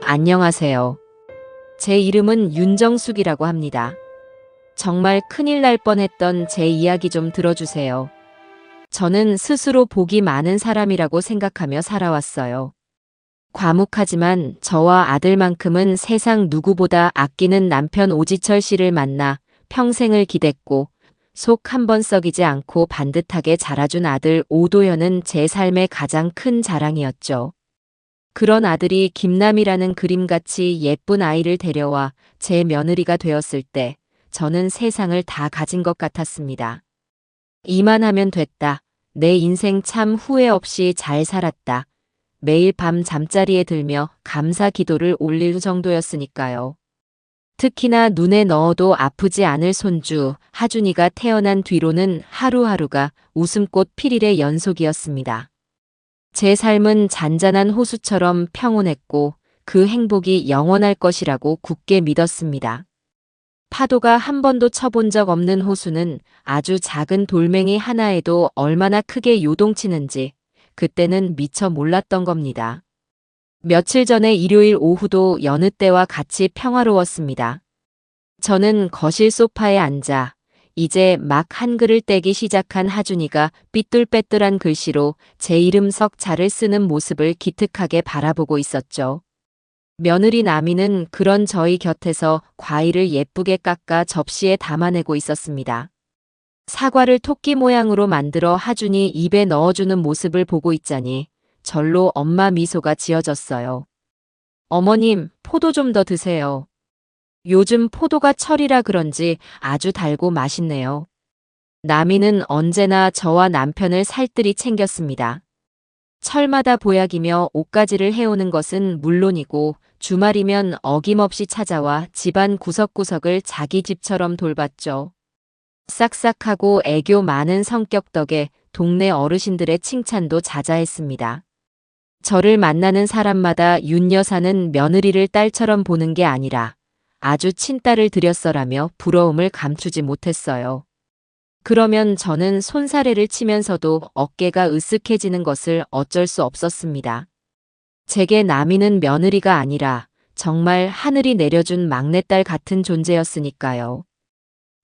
안녕하세요. 제 이름은 윤정숙이라고 합니다. 정말 큰일 날 뻔했던 제 이야기 좀 들어주세요. 저는 스스로 복이 많은 사람이라고 생각하며 살아왔어요. 과묵하지만 저와 아들만큼은 세상 누구보다 아끼는 남편 오지철 씨를 만나 평생을 기댔고 속 한 번 썩이지 않고 반듯하게 자라준 아들 오도현은 제 삶의 가장 큰 자랑이었죠. 그런 아들이 김남이라는 그림같이 예쁜 아이를 데려와 제 며느리가 되었을 때 저는 세상을 다 가진 것 같았습니다. 이만하면 됐다. 내 인생 참 후회 없이 잘 살았다. 매일 밤 잠자리에 들며 감사 기도를 올릴 정도였으니까요. 특히나 눈에 넣어도 아프지 않을 손주 하준이가 태어난 뒤로는 하루하루가 웃음꽃 필일의 연속이었습니다. 제 삶은 잔잔한 호수처럼 평온했고 그 행복이 영원할 것이라고 굳게 믿었습니다. 파도가 한 번도 쳐본 적 없는 호수는 아주 작은 돌멩이 하나에도 얼마나 크게 요동치는지 그때는 미처 몰랐던 겁니다. 며칠 전에 일요일 오후도 여느 때와 같이 평화로웠습니다. 저는 거실 소파에 앉아 이제 막 한글을 떼기 시작한 하준이가 삐뚤빼뚤한 글씨로 제 이름 석자를 쓰는 모습을 기특하게 바라보고 있었죠. 며느리 나미는 그런 저희 곁에서 과일을 예쁘게 깎아 접시에 담아내고 있었습니다. 사과를 토끼 모양으로 만들어 하준이 입에 넣어주는 모습을 보고 있자니 절로 엄마 미소가 지어졌어요. 어머님, 포도 좀 더 드세요. 요즘 포도가 철이라 그런지 아주 달고 맛있네요. 나미는 언제나 저와 남편을 살뜰히 챙겼습니다. 철마다 보약이며 옷가지를 해오는 것은 물론이고 주말이면 어김없이 찾아와 집안 구석구석을 자기 집처럼 돌봤죠. 싹싹하고 애교 많은 성격 덕에 동네 어르신들의 칭찬도 자자했습니다. 저를 만나는 사람마다 윤 여사는 며느리를 딸처럼 보는 게 아니라 아주 친딸을 들였어라며 부러움을 감추지 못했어요. 그러면 저는 손사래를 치면서도 어깨가 으쓱해지는 것을 어쩔 수 없었습니다. 제게 나미는 며느리가 아니라 정말 하늘이 내려준 막내딸 같은 존재였으니까요.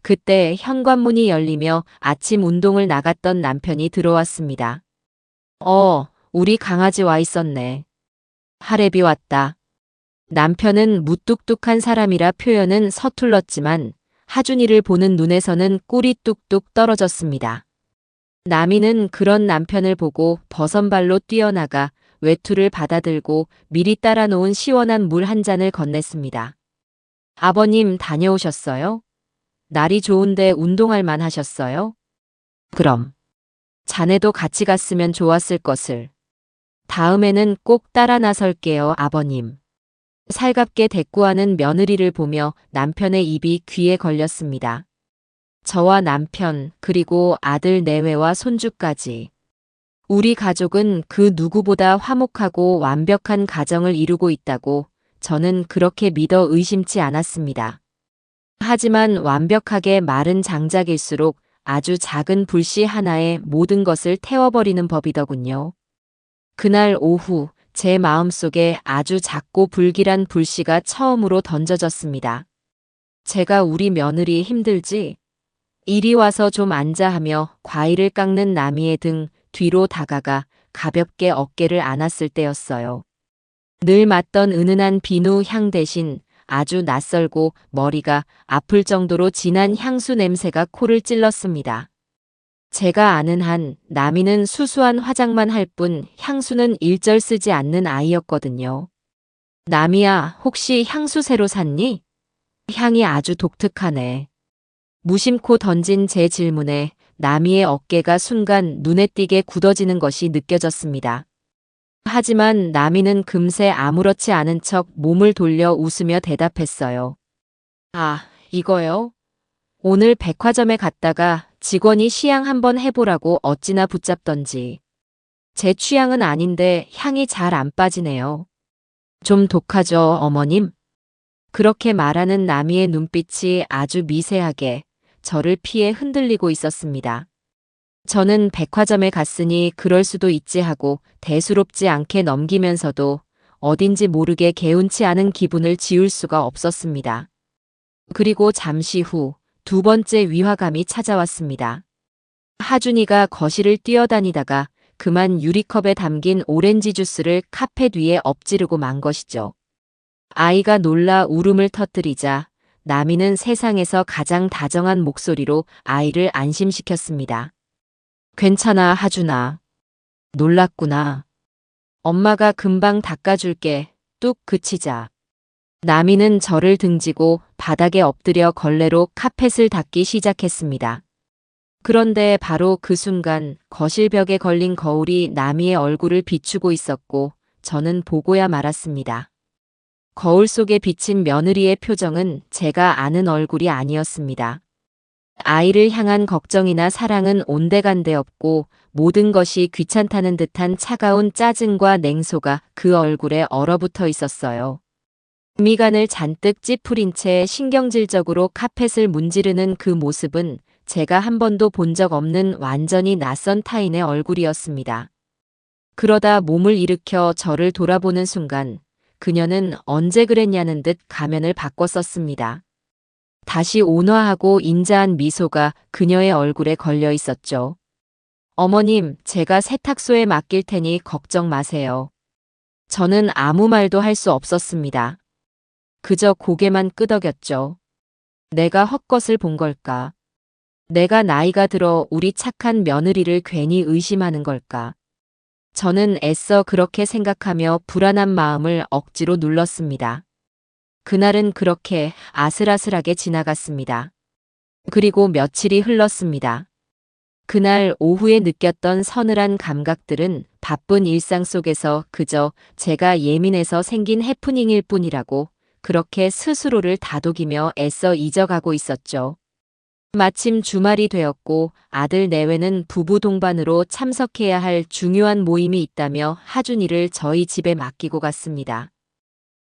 그때 현관문이 열리며 아침 운동을 나갔던 남편이 들어왔습니다. 우리 강아지 와 있었네. 할애비 왔다. 남편은 무뚝뚝한 사람이라 표현은 서툴렀지만 하준이를 보는 눈에서는 꿀이 뚝뚝 떨어졌습니다. 나미는 그런 남편을 보고 버선발로 뛰어나가 외투를 받아들고 미리 따라놓은 시원한 물 한 잔을 건넸습니다. 아버님 다녀오셨어요? 날이 좋은데 운동할 만 하셨어요? 그럼. 자네도 같이 갔으면 좋았을 것을. 다음에는 꼭 따라 나설게요, 아버님. 살갑게 대꾸하는 며느리를 보며 남편의 입이 귀에 걸렸습니다. 저와 남편, 그리고 아들 내외와 손주까지. 우리 가족은 그 누구보다 화목하고 완벽한 가정을 이루고 있다고 저는 그렇게 믿어 의심치 않았습니다. 하지만 완벽하게 마른 장작일수록 아주 작은 불씨 하나에 모든 것을 태워버리는 법이더군요. 그날 오후 제 마음속에 아주 작고 불길한 불씨가 처음으로 던져졌습니다. 제가 우리 며느리 힘들지? 이리 와서 좀 앉아 하며 과일을 깎는 나미의 등 뒤로 다가가 가볍게 어깨를 안았을 때였어요. 늘 맡던 은은한 비누 향 대신 아주 낯설고 머리가 아플 정도로 진한 향수 냄새가 코를 찔렀습니다. 제가 아는 한 나미는 수수한 화장만 할 뿐 향수는 일절 쓰지 않는 아이였거든요. 나미야, 혹시 향수 새로 샀니? 향이 아주 독특하네. 무심코 던진 제 질문에 나미의 어깨가 순간 눈에 띄게 굳어지는 것이 느껴졌습니다. 하지만 나미는 금세 아무렇지 않은 척 몸을 돌려 웃으며 대답했어요. 아, 이거요? 오늘 백화점에 갔다가 직원이 시향 한번 해보라고 어찌나 붙잡던지. 제 취향은 아닌데 향이 잘 안 빠지네요. 좀 독하죠, 어머님? 그렇게 말하는 나미의 눈빛이 아주 미세하게 저를 피해 흔들리고 있었습니다. 저는 백화점에 갔으니 그럴 수도 있지 하고 대수롭지 않게 넘기면서도 어딘지 모르게 개운치 않은 기분을 지울 수가 없었습니다. 그리고 잠시 후 두 번째 위화감이 찾아왔습니다. 하준이가 거실을 뛰어다니다가 그만 유리컵에 담긴 오렌지 주스를 카펫 위에 엎지르고 만 것이죠. 아이가 놀라 울음을 터뜨리자 나미는 세상에서 가장 다정한 목소리로 아이를 안심시켰습니다. 괜찮아, 하준아. 놀랐구나. 엄마가 금방 닦아줄게. 뚝 그치자. 나미는 저를 등지고 바닥에 엎드려 걸레로 카펫을 닦기 시작했습니다. 그런데 바로 그 순간 거실 벽에 걸린 거울이 나미의 얼굴을 비추고 있었고 저는 보고야 말았습니다. 거울 속에 비친 며느리의 표정은 제가 아는 얼굴이 아니었습니다. 아이를 향한 걱정이나 사랑은 온데간데 없고 모든 것이 귀찮다는 듯한 차가운 짜증과 냉소가 그 얼굴에 얼어붙어 있었어요. 미간을 잔뜩 찌푸린 채 신경질적으로 카펫을 문지르는 그 모습은 제가 한 번도 본 적 없는 완전히 낯선 타인의 얼굴이었습니다. 그러다 몸을 일으켜 저를 돌아보는 순간 그녀는 언제 그랬냐는 듯 가면을 바꿔 썼습니다. 다시 온화하고 인자한 미소가 그녀의 얼굴에 걸려 있었죠. 어머님, 제가 세탁소에 맡길 테니 걱정 마세요. 저는 아무 말도 할 수 없었습니다. 그저 고개만 끄덕였죠. 내가 헛것을 본 걸까? 내가 나이가 들어 우리 착한 며느리를 괜히 의심하는 걸까? 저는 애써 그렇게 생각하며 불안한 마음을 억지로 눌렀습니다. 그날은 그렇게 아슬아슬하게 지나갔습니다. 그리고 며칠이 흘렀습니다. 그날 오후에 느꼈던 서늘한 감각들은 바쁜 일상 속에서 그저 제가 예민해서 생긴 해프닝일 뿐이라고 그렇게 스스로를 다독이며 애써 잊어가고 있었죠. 마침 주말이 되었고 아들 내외는 부부 동반으로 참석해야 할 중요한 모임이 있다며 하준이를 저희 집에 맡기고 갔습니다.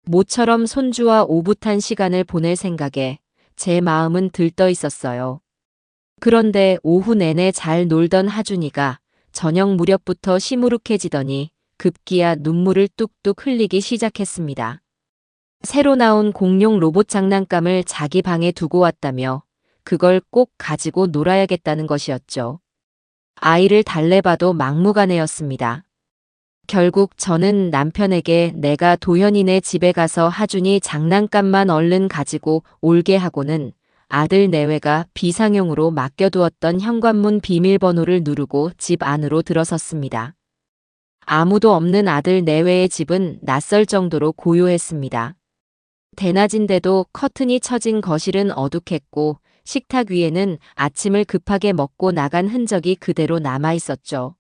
모처럼 손주와 오붓한 시간을 보낼 생각에 제 마음은 들떠 있었어요. 그런데 오후 내내 잘 놀던 하준이가 저녁 무렵부터 시무룩해지더니 급기야 눈물을 뚝뚝 흘리기 시작했습니다. 새로 나온 공룡 로봇 장난감을 자기 방에 두고 왔다며 그걸 꼭 가지고 놀아야겠다는 것이었죠. 아이를 달래봐도 막무가내였습니다. 결국 저는 남편에게 내가 도현이네 집에 가서 하준이 장난감만 얼른 가지고 올게 하고는 아들 내외가 비상용으로 맡겨두었던 현관문 비밀번호를 누르고 집 안으로 들어섰습니다. 아무도 없는 아들 내외의 집은 낯설 정도로 고요했습니다. 대낮인데도 커튼이 쳐진 거실은 어둑했고 식탁 위에는 아침을 급하게 먹고 나간 흔적이 그대로 남아 있었죠.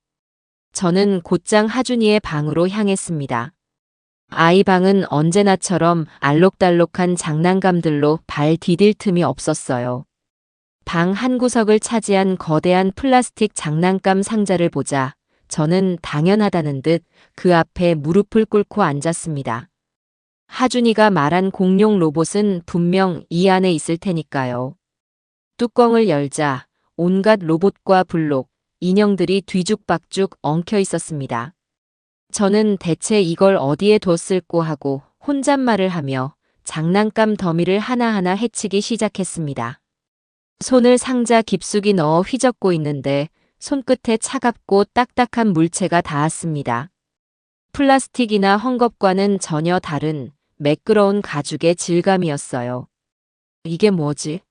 저는 곧장 하준이의 방으로 향했습니다. 아이 방은 언제나처럼 알록달록한 장난감들로 발 디딜 틈이 없었어요. 방 한 구석을 차지한 거대한 플라스틱 장난감 상자를 보자 저는 당연하다는 듯 그 앞에 무릎을 꿇고 앉았습니다. 하준이가 말한 공룡 로봇은 분명 이 안에 있을 테니까요. 뚜껑을 열자 온갖 로봇과 블록, 인형들이 뒤죽박죽 엉켜 있었습니다. 저는 대체 이걸 어디에 뒀을꼬 하고 혼잣말을 하며 장난감 더미를 하나하나 헤치기 시작했습니다. 손을 상자 깊숙이 넣어 휘젓고 있는데 손끝에 차갑고 딱딱한 물체가 닿았습니다. 플라스틱이나 헝겊과는 전혀 다른 매끄러운 가죽의 질감이었어요. 이게 뭐지?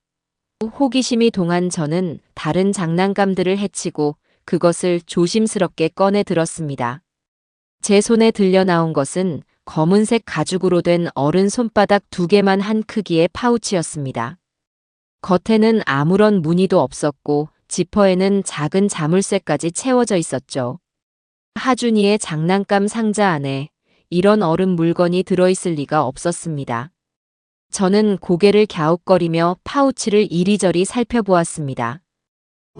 호기심이 동한 저는 다른 장난감들을 헤치고 그것을 조심스럽게 꺼내 들었습니다. 제 손에 들려 나온 것은 검은색 가죽으로 된 어른 손바닥 2개만 한 크기의 파우치였습니다. 겉에는 아무런 무늬도 없었고 지퍼에는 작은 자물쇠까지 채워져 있었죠. 하준이의 장난감 상자 안에 이런 어른 물건이 들어있을 리가 없었습니다. 저는 고개를 갸웃거리며 파우치를 이리저리 살펴보았습니다.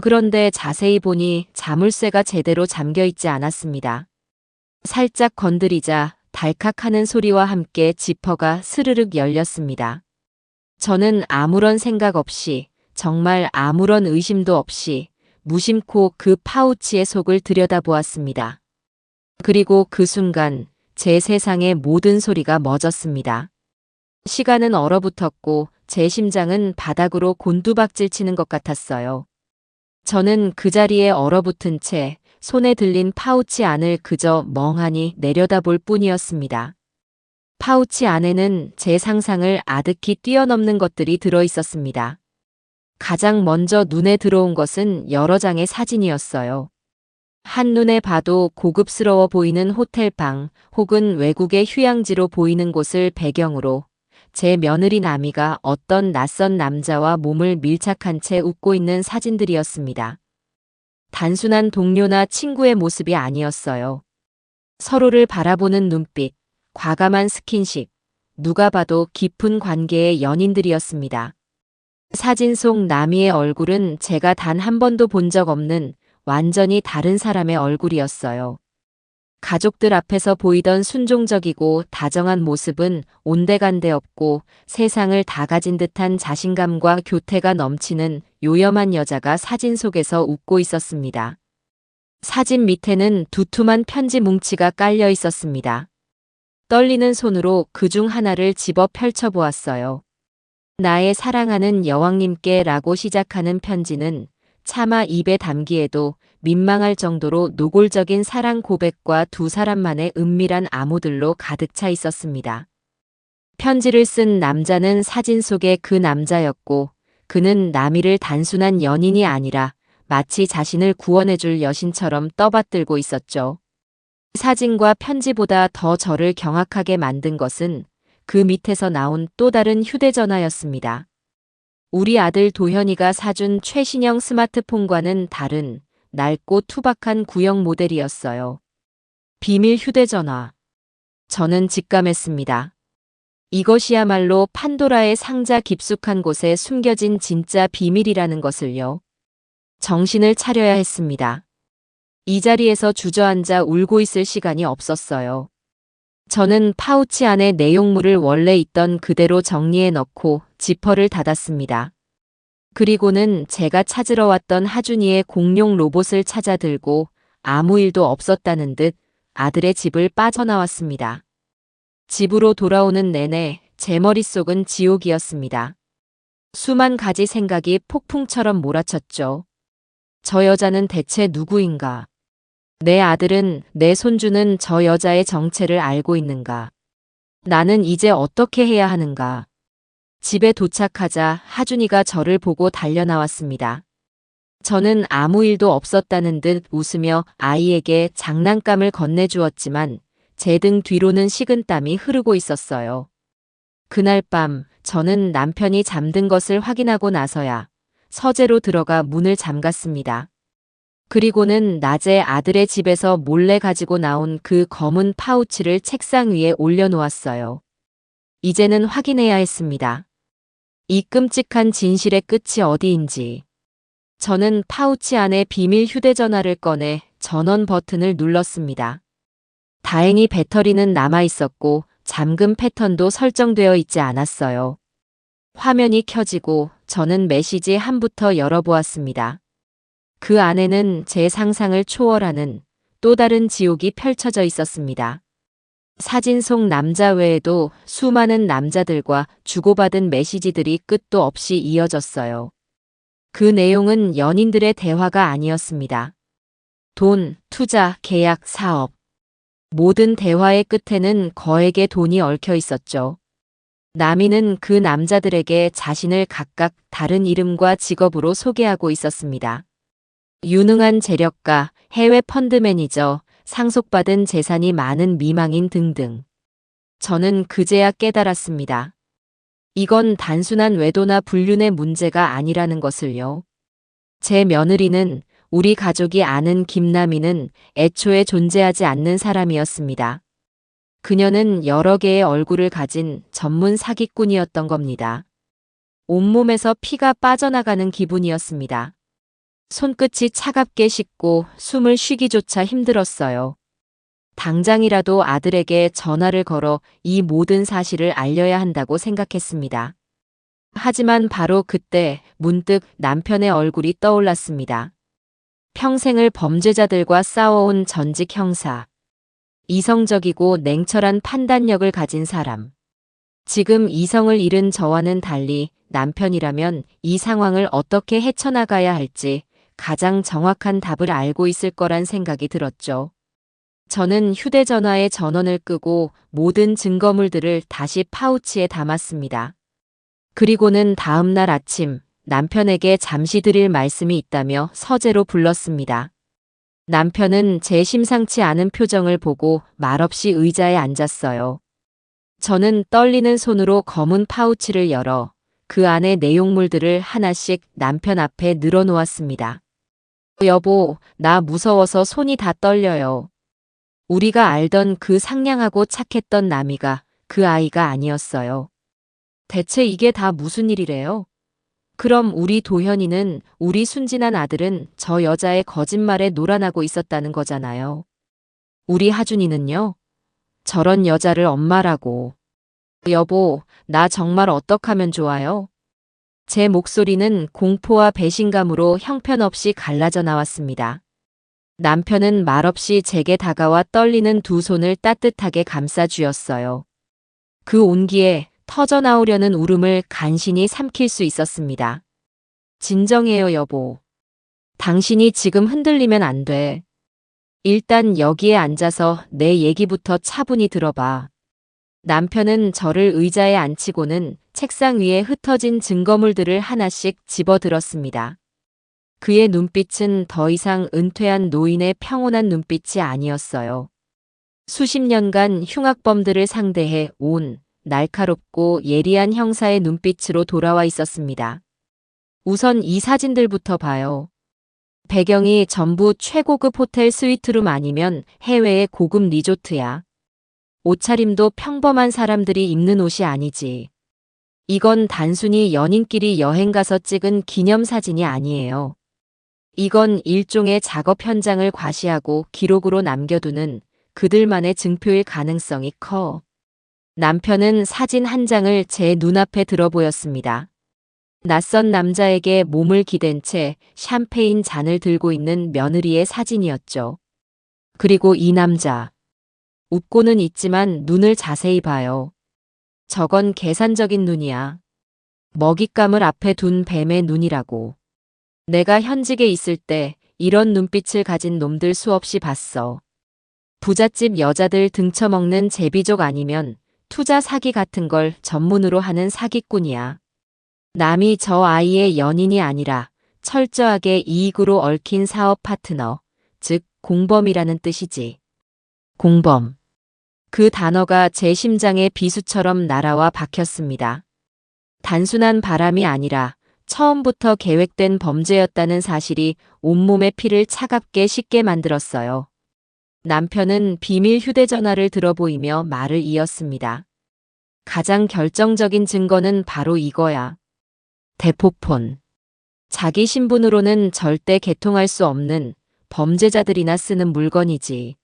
그런데 자세히 보니 자물쇠가 제대로 잠겨있지 않았습니다. 살짝 건드리자 달칵하는 소리와 함께 지퍼가 스르륵 열렸습니다. 저는 아무런 생각 없이, 정말 아무런 의심도 없이 무심코 그 파우치의 속을 들여다보았습니다. 그리고 그 순간 제 세상의 모든 소리가 멎었습니다. 시간은 얼어붙었고 제 심장은 바닥으로 곤두박질 치는 것 같았어요. 저는 그 자리에 얼어붙은 채 손에 들린 파우치 안을 그저 멍하니 내려다볼 뿐이었습니다. 파우치 안에는 제 상상을 아득히 뛰어넘는 것들이 들어 있었습니다. 가장 먼저 눈에 들어온 것은 여러 장의 사진이었어요. 한눈에 봐도 고급스러워 보이는 호텔방 혹은 외국의 휴양지로 보이는 곳을 배경으로 제 며느리 나미가 어떤 낯선 남자와 몸을 밀착한 채 웃고 있는 사진들이었습니다. 단순한 동료나 친구의 모습이 아니었어요. 서로를 바라보는 눈빛, 과감한 스킨십, 누가 봐도 깊은 관계의 연인들이었습니다. 사진 속 나미의 얼굴은 제가 단 한 번도 본 적 없는 완전히 다른 사람의 얼굴이었어요. 가족들 앞에서 보이던 순종적이고 다정한 모습은 온데간데 없고 세상을 다 가진 듯한 자신감과 교태가 넘치는 요염한 여자가 사진 속에서 웃고 있었습니다. 사진 밑에는 두툼한 편지 뭉치가 깔려 있었습니다. 떨리는 손으로 그중 하나를 집어 펼쳐보았어요. 나의 사랑하는 여왕님께 라고 시작하는 편지는 차마 입에 담기에도 민망할 정도로 노골적인 사랑 고백과 두 사람만의 은밀한 암호들로 가득 차 있었습니다. 편지를 쓴 남자는 사진 속의 그 남자였고 그는 나미를 단순한 연인이 아니라 마치 자신을 구원해줄 여신처럼 떠받들고 있었죠. 사진과 편지보다 더 저를 경악하게 만든 것은 그 밑에서 나온 또 다른 휴대전화였습니다. 우리 아들 도현이가 사준 최신형 스마트폰과는 다른 낡고 투박한 구형 모델이었어요. 비밀 휴대전화. 저는 직감했습니다. 이것이야말로 판도라의 상자 깊숙한 곳에 숨겨진 진짜 비밀이라는 것을요. 정신을 차려야 했습니다. 이 자리에서 주저앉아 울고 있을 시간이 없었어요. 저는 파우치 안에 내용물을 원래 있던 그대로 정리해 넣고 지퍼를 닫았습니다. 그리고는 제가 찾으러 왔던 하준이의 공룡 로봇을 찾아 들고 아무 일도 없었다는 듯 아들의 집을 빠져나왔습니다. 집으로 돌아오는 내내 제 머릿속은 지옥이었습니다. 수만 가지 생각이 폭풍처럼 몰아쳤죠. 저 여자는 대체 누구인가? 내 아들은, 내 손주는 저 여자의 정체를 알고 있는가? 나는 이제 어떻게 해야 하는가? 집에 도착하자 하준이가 저를 보고 달려나왔습니다. 저는 아무 일도 없었다는 듯 웃으며 아이에게 장난감을 건네주었지만 제 등 뒤로는 식은땀이 흐르고 있었어요. 그날 밤 저는 남편이 잠든 것을 확인하고 나서야 서재로 들어가 문을 잠갔습니다. 그리고는 낮에 아들의 집에서 몰래 가지고 나온 그 검은 파우치를 책상 위에 올려놓았어요. 이제는 확인해야 했습니다. 이 끔찍한 진실의 끝이 어디인지. 저는 파우치 안에 비밀 휴대전화를 꺼내 전원 버튼을 눌렀습니다. 다행히 배터리는 남아 있었고 잠금 패턴도 설정되어 있지 않았어요. 화면이 켜지고 저는 메시지 한부터 열어보았습니다. 그 안에는 제 상상을 초월하는 또 다른 지옥이 펼쳐져 있었습니다. 사진 속 남자 외에도 수많은 남자들과 주고받은 메시지들이 끝도 없이 이어졌어요. 그 내용은 연인들의 대화가 아니었습니다. 돈, 투자, 계약, 사업. 모든 대화의 끝에는 거액의 돈이 얽혀 있었죠. 나미는 그 남자들에게 자신을 각각 다른 이름과 직업으로 소개하고 있었습니다. 유능한 재력가, 해외 펀드 매니저, 상속받은 재산이 많은 미망인 등등. 저는 그제야 깨달았습니다. 이건 단순한 외도나 불륜의 문제가 아니라는 것을요. 제 며느리는, 우리 가족이 아는 김나미는 애초에 존재하지 않는 사람이었습니다. 그녀는 여러 개의 얼굴을 가진 전문 사기꾼이었던 겁니다. 온몸에서 피가 빠져나가는 기분이었습니다. 손끝이 차갑게 식고 숨을 쉬기조차 힘들었어요. 당장이라도 아들에게 전화를 걸어 이 모든 사실을 알려야 한다고 생각했습니다. 하지만 바로 그때 문득 남편의 얼굴이 떠올랐습니다. 평생을 범죄자들과 싸워온 전직 형사. 이성적이고 냉철한 판단력을 가진 사람. 지금 이성을 잃은 저와는 달리 남편이라면 이 상황을 어떻게 헤쳐나가야 할지 가장 정확한 답을 알고 있을 거란 생각이 들었죠. 저는 휴대전화의 전원을 끄고 모든 증거물들을 다시 파우치에 담았습니다. 그리고는 다음 날 아침 남편에게 잠시 드릴 말씀이 있다며 서재로 불렀습니다. 남편은 제 심상치 않은 표정을 보고 말없이 의자에 앉았어요. 저는 떨리는 손으로 검은 파우치를 열어 그 안에 내용물들을 하나씩 남편 앞에 늘어놓았습니다. 여보, 나 무서워서 손이 다 떨려요. 우리가 알던 그 상냥하고 착했던 나미가 그 아이가 아니었어요. 대체 이게 다 무슨 일이래요? 그럼 우리 도현이는, 우리 순진한 아들은 저 여자의 거짓말에 놀아나고 있었다는 거잖아요. 우리 하준이는요? 저런 여자를 엄마라고. 여보, 나 정말 어떡하면 좋아요? 제 목소리는 공포와 배신감으로 형편없이 갈라져 나왔습니다. 남편은 말없이 제게 다가와 떨리는 두 손을 따뜻하게 감싸 주었어요. 그 온기에 터져나오려는 울음을 간신히 삼킬 수 있었습니다. 진정해요, 여보. 당신이 지금 흔들리면 안 돼. 일단 여기에 앉아서 내 얘기부터 차분히 들어봐. 남편은 저를 의자에 앉히고는 책상 위에 흩어진 증거물들을 하나씩 집어들었습니다. 그의 눈빛은 더 이상 은퇴한 노인의 평온한 눈빛이 아니었어요. 수십 년간 흉악범들을 상대해 온 날카롭고 예리한 형사의 눈빛으로 돌아와 있었습니다. 우선 이 사진들부터 봐요. 배경이 전부 최고급 호텔 스위트룸 아니면 해외의 고급 리조트야. 옷차림도 평범한 사람들이 입는 옷이 아니지. 이건 단순히 연인끼리 여행 가서 찍은 기념사진이 아니에요. 이건 일종의 작업 현장을 과시하고 기록으로 남겨두는 그들만의 증표일 가능성이 커. 남편은 사진 한 장을 제 눈앞에 들어 보였습니다. 낯선 남자에게 몸을 기댄 채 샴페인 잔을 들고 있는 며느리의 사진이었죠. 그리고 이 남자. 웃고는 있지만 눈을 자세히 봐요. 저건 계산적인 눈이야. 먹잇감을 앞에 둔 뱀의 눈이라고. 내가 현직에 있을 때 이런 눈빛을 가진 놈들 수없이 봤어. 부잣집 여자들 등쳐먹는 제비족 아니면 투자 사기 같은 걸 전문으로 하는 사기꾼이야. 남이 저 아이의 연인이 아니라 철저하게 이익으로 얽힌 사업 파트너, 즉 공범이라는 뜻이지. 공범. 그 단어가 제 심장에 비수처럼 날아와 박혔습니다. 단순한 바람이 아니라 처음부터 계획된 범죄였다는 사실이 온몸의 피를 차갑게 식게 만들었어요. 남편은 비밀 휴대전화를 들어 보이며 말을 이었습니다. 가장 결정적인 증거는 바로 이거야. 대포폰. 자기 신분으로는 절대 개통할 수 없는 범죄자들이나 쓰는 물건이지.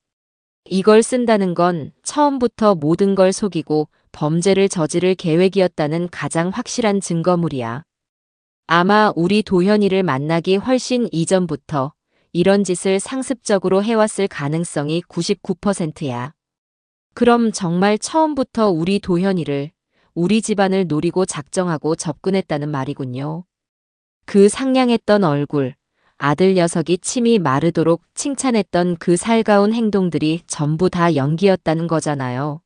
이걸 쓴다는 건 처음부터 모든 걸 속이고 범죄를 저지를 계획이었다는 가장 확실한 증거물이야. 아마 우리 도현이를 만나기 훨씬 이전부터 이런 짓을 상습적으로 해왔을 가능성이 99%야. 그럼 정말 처음부터 우리 도현이를, 우리 집안을 노리고 작정하고 접근했다는 말이군요. 그 상냥했던 얼굴, 아들 녀석이 침이 마르도록 칭찬했던 그 살가운 행동들이 전부 다 연기였다는 거잖아요.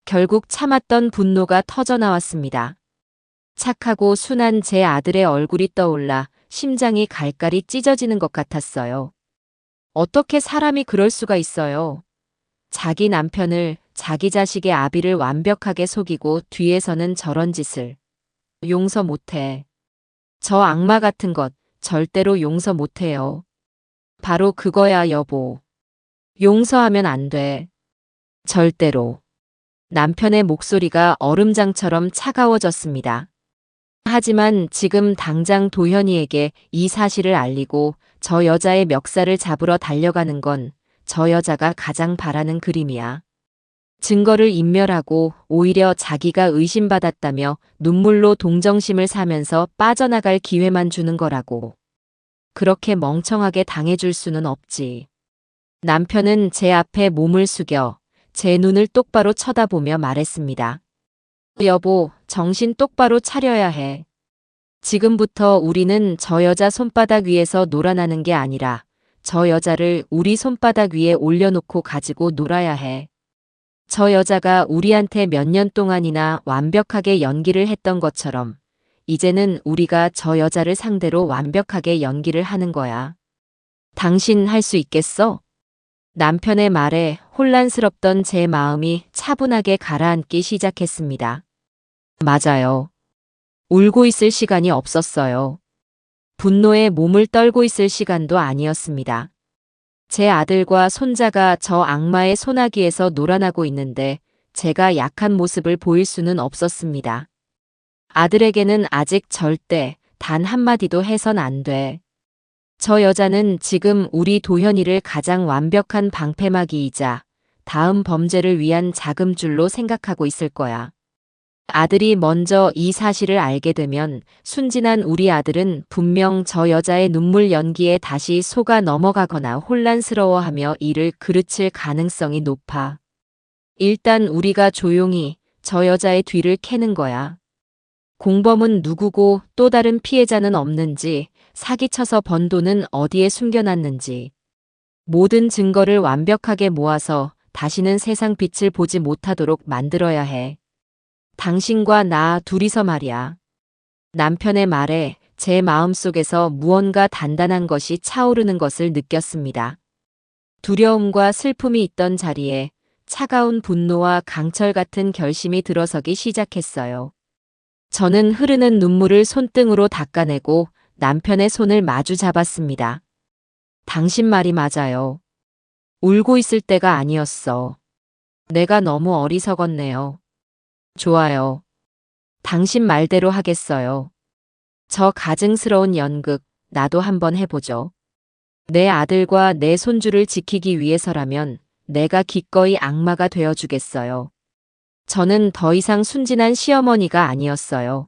결국 참았던 분노가 터져나왔습니다. 착하고 순한 제 아들의 얼굴이 떠올라 심장이 갈갈이 찢어지는 것 같았어요. 어떻게 사람이 그럴 수가 있어요? 자기 남편을, 자기 자식의 아비를 완벽하게 속이고 뒤에서는 저런 짓을. 용서 못해. 저 악마 같은 것 절대로 용서 못해요. 바로 그거야, 여보. 용서하면 안 돼. 절대로. 남편의 목소리가 얼음장처럼 차가워졌습니다. 하지만 지금 당장 도현이에게 이 사실을 알리고 저 여자의 멱살을 잡으러 달려가는 건 저 여자가 가장 바라는 그림이야. 증거를 인멸하고 오히려 자기가 의심받았다며 눈물로 동정심을 사면서 빠져나갈 기회만 주는 거라고. 그렇게 멍청하게 당해줄 수는 없지. 남편은 제 앞에 몸을 숙여 제 눈을 똑바로 쳐다보며 말했습니다. 여보, 정신 똑바로 차려야 해. 지금부터 우리는 저 여자 손바닥 위에서 놀아나는 게 아니라 저 여자를 우리 손바닥 위에 올려놓고 가지고 놀아야 해. 저 여자가 우리한테 몇 년 동안이나 완벽하게 연기를 했던 것처럼 이제는 우리가 저 여자를 상대로 완벽하게 연기를 하는 거야. 당신 할 수 있겠어? 남편의 말에 혼란스럽던 제 마음이 차분하게 가라앉기 시작했습니다. 맞아요. 울고 있을 시간이 없었어요. 분노에 몸을 떨고 있을 시간도 아니었습니다. 제 아들과 손자가 저 악마의 소나기에서 놀아나고 있는데 제가 약한 모습을 보일 수는 없었습니다. 아들에게는 아직 절대 단 한마디도 해선 안 돼. 저 여자는 지금 우리 도현이를 가장 완벽한 방패막이이자 다음 범죄를 위한 자금줄로 생각하고 있을 거야. 아들이 먼저 이 사실을 알게 되면 순진한 우리 아들은 분명 저 여자의 눈물 연기에 다시 속아 넘어가거나 혼란스러워하며 이를 그르칠 가능성이 높아. 일단 우리가 조용히 저 여자의 뒤를 캐는 거야. 공범은 누구고 또 다른 피해자는 없는지, 사기쳐서 번 돈은 어디에 숨겨놨는지. 모든 증거를 완벽하게 모아서 다시는 세상 빛을 보지 못하도록 만들어야 해. 당신과 나 둘이서 말이야. 남편의 말에 제 마음속에서 무언가 단단한 것이 차오르는 것을 느꼈습니다. 두려움과 슬픔이 있던 자리에 차가운 분노와 강철 같은 결심이 들어서기 시작했어요. 저는 흐르는 눈물을 손등으로 닦아내고 남편의 손을 마주 잡았습니다. 당신 말이 맞아요. 울고 있을 때가 아니었어. 내가 너무 어리석었네요. 좋아요. 당신 말대로 하겠어요. 저 가증스러운 연극, 나도 한번 해보죠. 내 아들과 내 손주를 지키기 위해서라면 내가 기꺼이 악마가 되어주겠어요. 저는 더 이상 순진한 시어머니가 아니었어요.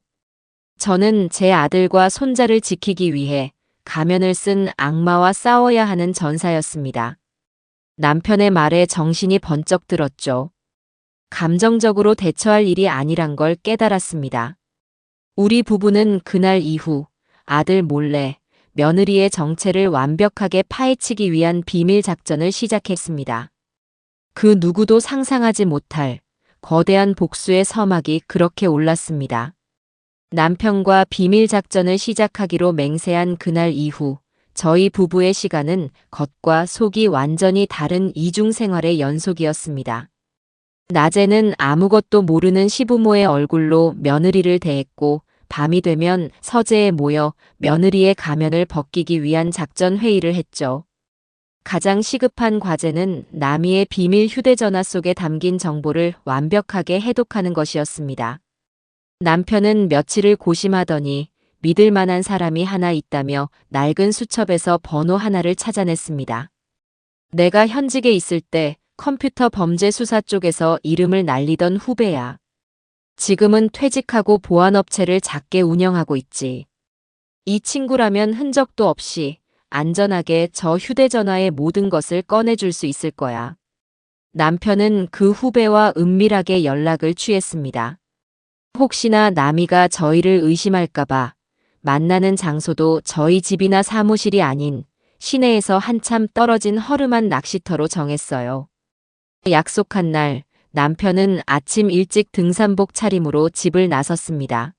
저는 제 아들과 손자를 지키기 위해 가면을 쓴 악마와 싸워야 하는 전사였습니다. 남편의 말에 정신이 번쩍 들었죠. 감정적으로 대처할 일이 아니란 걸 깨달았습니다. 우리 부부는 그날 이후 아들 몰래 며느리의 정체를 완벽하게 파헤치기 위한 비밀 작전을 시작했습니다. 그 누구도 상상하지 못할 거대한 복수의 서막이 그렇게 올랐습니다. 남편과 비밀 작전을 시작하기로 맹세한 그날 이후 저희 부부의 시간은 겉과 속이 완전히 다른 이중 생활의 연속이었습니다. 낮에는 아무것도 모르는 시부모의 얼굴로 며느리를 대했고 밤이 되면 서재에 모여 며느리의 가면을 벗기기 위한 작전 회의를 했죠. 가장 시급한 과제는 남이의 비밀 휴대전화 속에 담긴 정보를 완벽하게 해독하는 것이었습니다. 남편은 며칠을 고심하더니 믿을 만한 사람이 하나 있다며 낡은 수첩에서 번호 하나를 찾아냈습니다. 내가 현직에 있을 때 컴퓨터 범죄 수사 쪽에서 이름을 날리던 후배야. 지금은 퇴직하고 보안업체를 작게 운영하고 있지. 이 친구라면 흔적도 없이 안전하게 저 휴대전화의 모든 것을 꺼내줄 수 있을 거야. 남편은 그 후배와 은밀하게 연락을 취했습니다. 혹시나 남이가 저희를 의심할까봐 만나는 장소도 저희 집이나 사무실이 아닌 시내에서 한참 떨어진 허름한 낚시터로 정했어요. 약속한 날 남편은 아침 일찍 등산복 차림으로 집을 나섰습니다.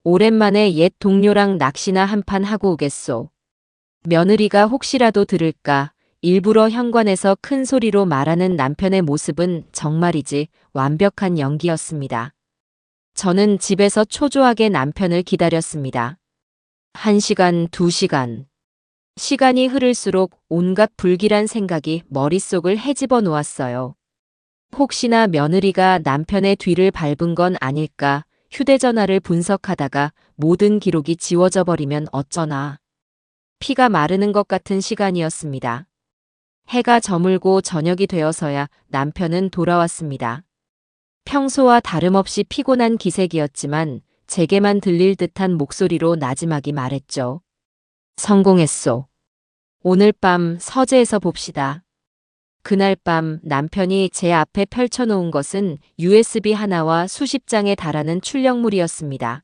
오랜만에 옛 동료랑 낚시나 한판 하고 오겠소. 며느리가 혹시라도 들을까 일부러 현관에서 큰 소리로 말하는 남편의 모습은 정말이지 완벽한 연기였습니다. 저는 집에서 초조하게 남편을 기다렸습니다. 1시간, 2시간. 시간이 흐를수록 온갖 불길한 생각이 머릿속을 헤집어 놓았어요. 혹시나 며느리가 남편의 뒤를 밟은 건 아닐까, 휴대전화를 분석하다가 모든 기록이 지워져 버리면 어쩌나. 피가 마르는 것 같은 시간이었습니다. 해가 저물고 저녁이 되어서야 남편은 돌아왔습니다. 평소와 다름없이 피곤한 기색이었지만 제게만 들릴 듯한 목소리로 나지막이 말했죠. 성공했소. 오늘 밤 서재에서 봅시다. 그날 밤 남편이 제 앞에 펼쳐놓은 것은 USB 하나와 수십 장에 달하는 출력물이었습니다.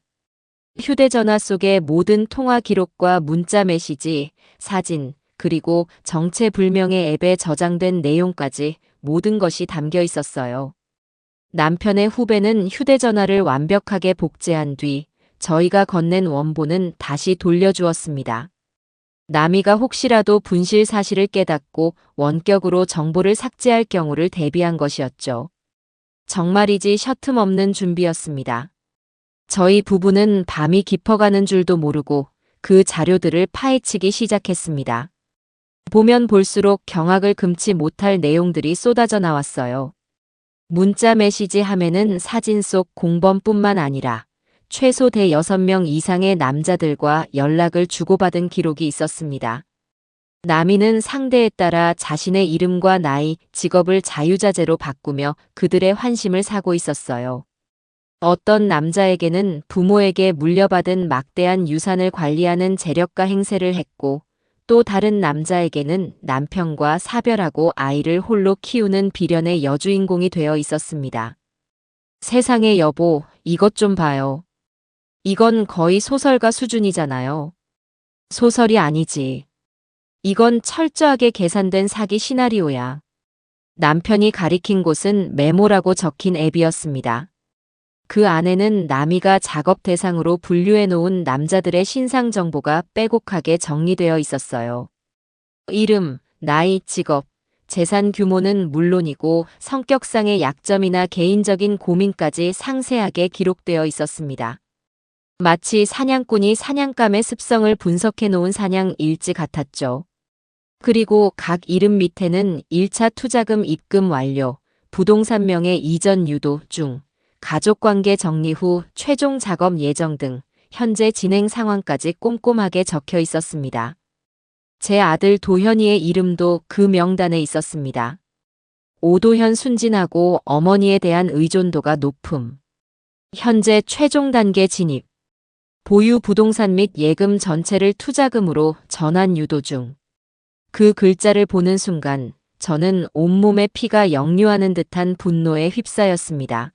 휴대전화 속의 모든 통화 기록과 문자 메시지, 사진, 그리고 정체불명의 앱에 저장된 내용까지 모든 것이 담겨 있었어요. 남편의 후배는 휴대전화를 완벽하게 복제한 뒤 저희가 건넨 원본은 다시 돌려주었습니다. 남이가 혹시라도 분실 사실을 깨닫고 원격으로 정보를 삭제할 경우를 대비한 것이었죠. 정말이지 셔틈없는 준비였습니다. 저희 부부는 밤이 깊어가는 줄도 모르고 그 자료들을 파헤치기 시작했습니다. 보면 볼수록 경악을 금치 못할 내용들이 쏟아져 나왔어요. 문자 메시지 함에는 사진 속 공범뿐만 아니라 최소 대여섯 명 이상의 남자들과 연락을 주고받은 기록이 있었습니다. 남이는 상대에 따라 자신의 이름과 나이, 직업을 자유자재로 바꾸며 그들의 환심을 사고 있었어요. 어떤 남자에게는 부모에게 물려받은 막대한 유산을 관리하는 재력가 행세를 했고, 또 다른 남자에게는 남편과 사별하고 아이를 홀로 키우는 비련의 여주인공이 되어 있었습니다. 세상에 여보, 이것 좀 봐요. 이건 거의 소설가 수준이잖아요. 소설이 아니지. 이건 철저하게 계산된 사기 시나리오야. 남편이 가리킨 곳은 메모라고 적힌 앱이었습니다. 그 안에는 남이가 작업 대상으로 분류해 놓은 남자들의 신상 정보가 빼곡하게 정리되어 있었어요. 이름, 나이, 직업, 재산 규모는 물론이고 성격상의 약점이나 개인적인 고민까지 상세하게 기록되어 있었습니다. 마치 사냥꾼이 사냥감의 습성을 분석해 놓은 사냥 일지 같았죠. 그리고 각 이름 밑에는 1차 투자금 입금 완료, 부동산 명의 이전 유도 중, 가족관계 정리 후 최종 작업 예정 등 현재 진행 상황까지 꼼꼼하게 적혀 있었습니다. 제 아들 도현이의 이름도 그 명단에 있었습니다. 오도현 순진하고 어머니에 대한 의존도가 높음. 현재 최종 단계 진입. 보유 부동산 및 예금 전체를 투자금으로 전환 유도 중. 그 글자를 보는 순간 저는 온몸에 피가 역류하는 듯한 분노에 휩싸였습니다.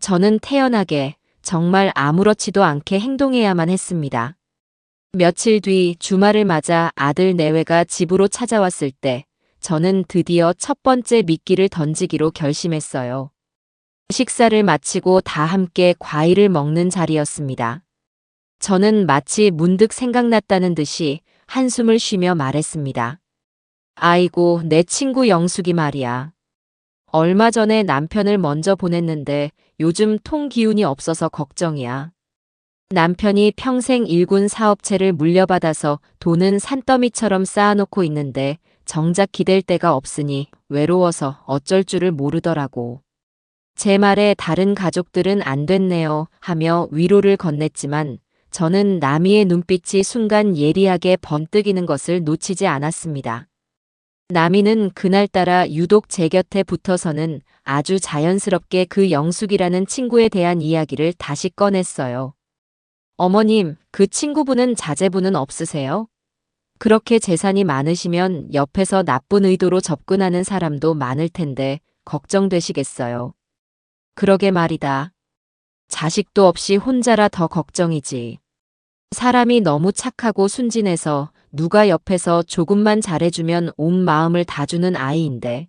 저는 태연하게 정말 아무렇지도 않게 행동해야만 했습니다. 며칠 뒤 주말을 맞아 아들 내외가 집으로 찾아왔을 때 저는 드디어 첫 번째 미끼를 던지기로 결심했어요. 식사를 마치고 다 함께 과일을 먹는 자리였습니다. 저는 마치 문득 생각났다는 듯이 한숨을 쉬며 말했습니다. 아이고, 내 친구 영숙이 말이야. 얼마 전에 남편을 먼저 보냈는데 요즘 통 기운이 없어서 걱정이야. 남편이 평생 일군 사업체를 물려받아서 돈은 산더미처럼 쌓아놓고 있는데 정작 기댈 데가 없으니 외로워서 어쩔 줄을 모르더라고. 제 말에 다른 가족들은 안 됐네요 하며 위로를 건넸지만 저는 남이의 눈빛이 순간 예리하게 번뜩이는 것을 놓치지 않았습니다. 남이는 그날따라 유독 제 곁에 붙어서는 아주 자연스럽게 그 영숙이라는 친구에 대한 이야기를 다시 꺼냈어요. 어머님, 그 친구분은 자제분은 없으세요? 그렇게 재산이 많으시면 옆에서 나쁜 의도로 접근하는 사람도 많을 텐데 걱정되시겠어요. 그러게 말이다. 자식도 없이 혼자라 더 걱정이지. 사람이 너무 착하고 순진해서 누가 옆에서 조금만 잘해주면 온 마음을 다 주는 아이인데.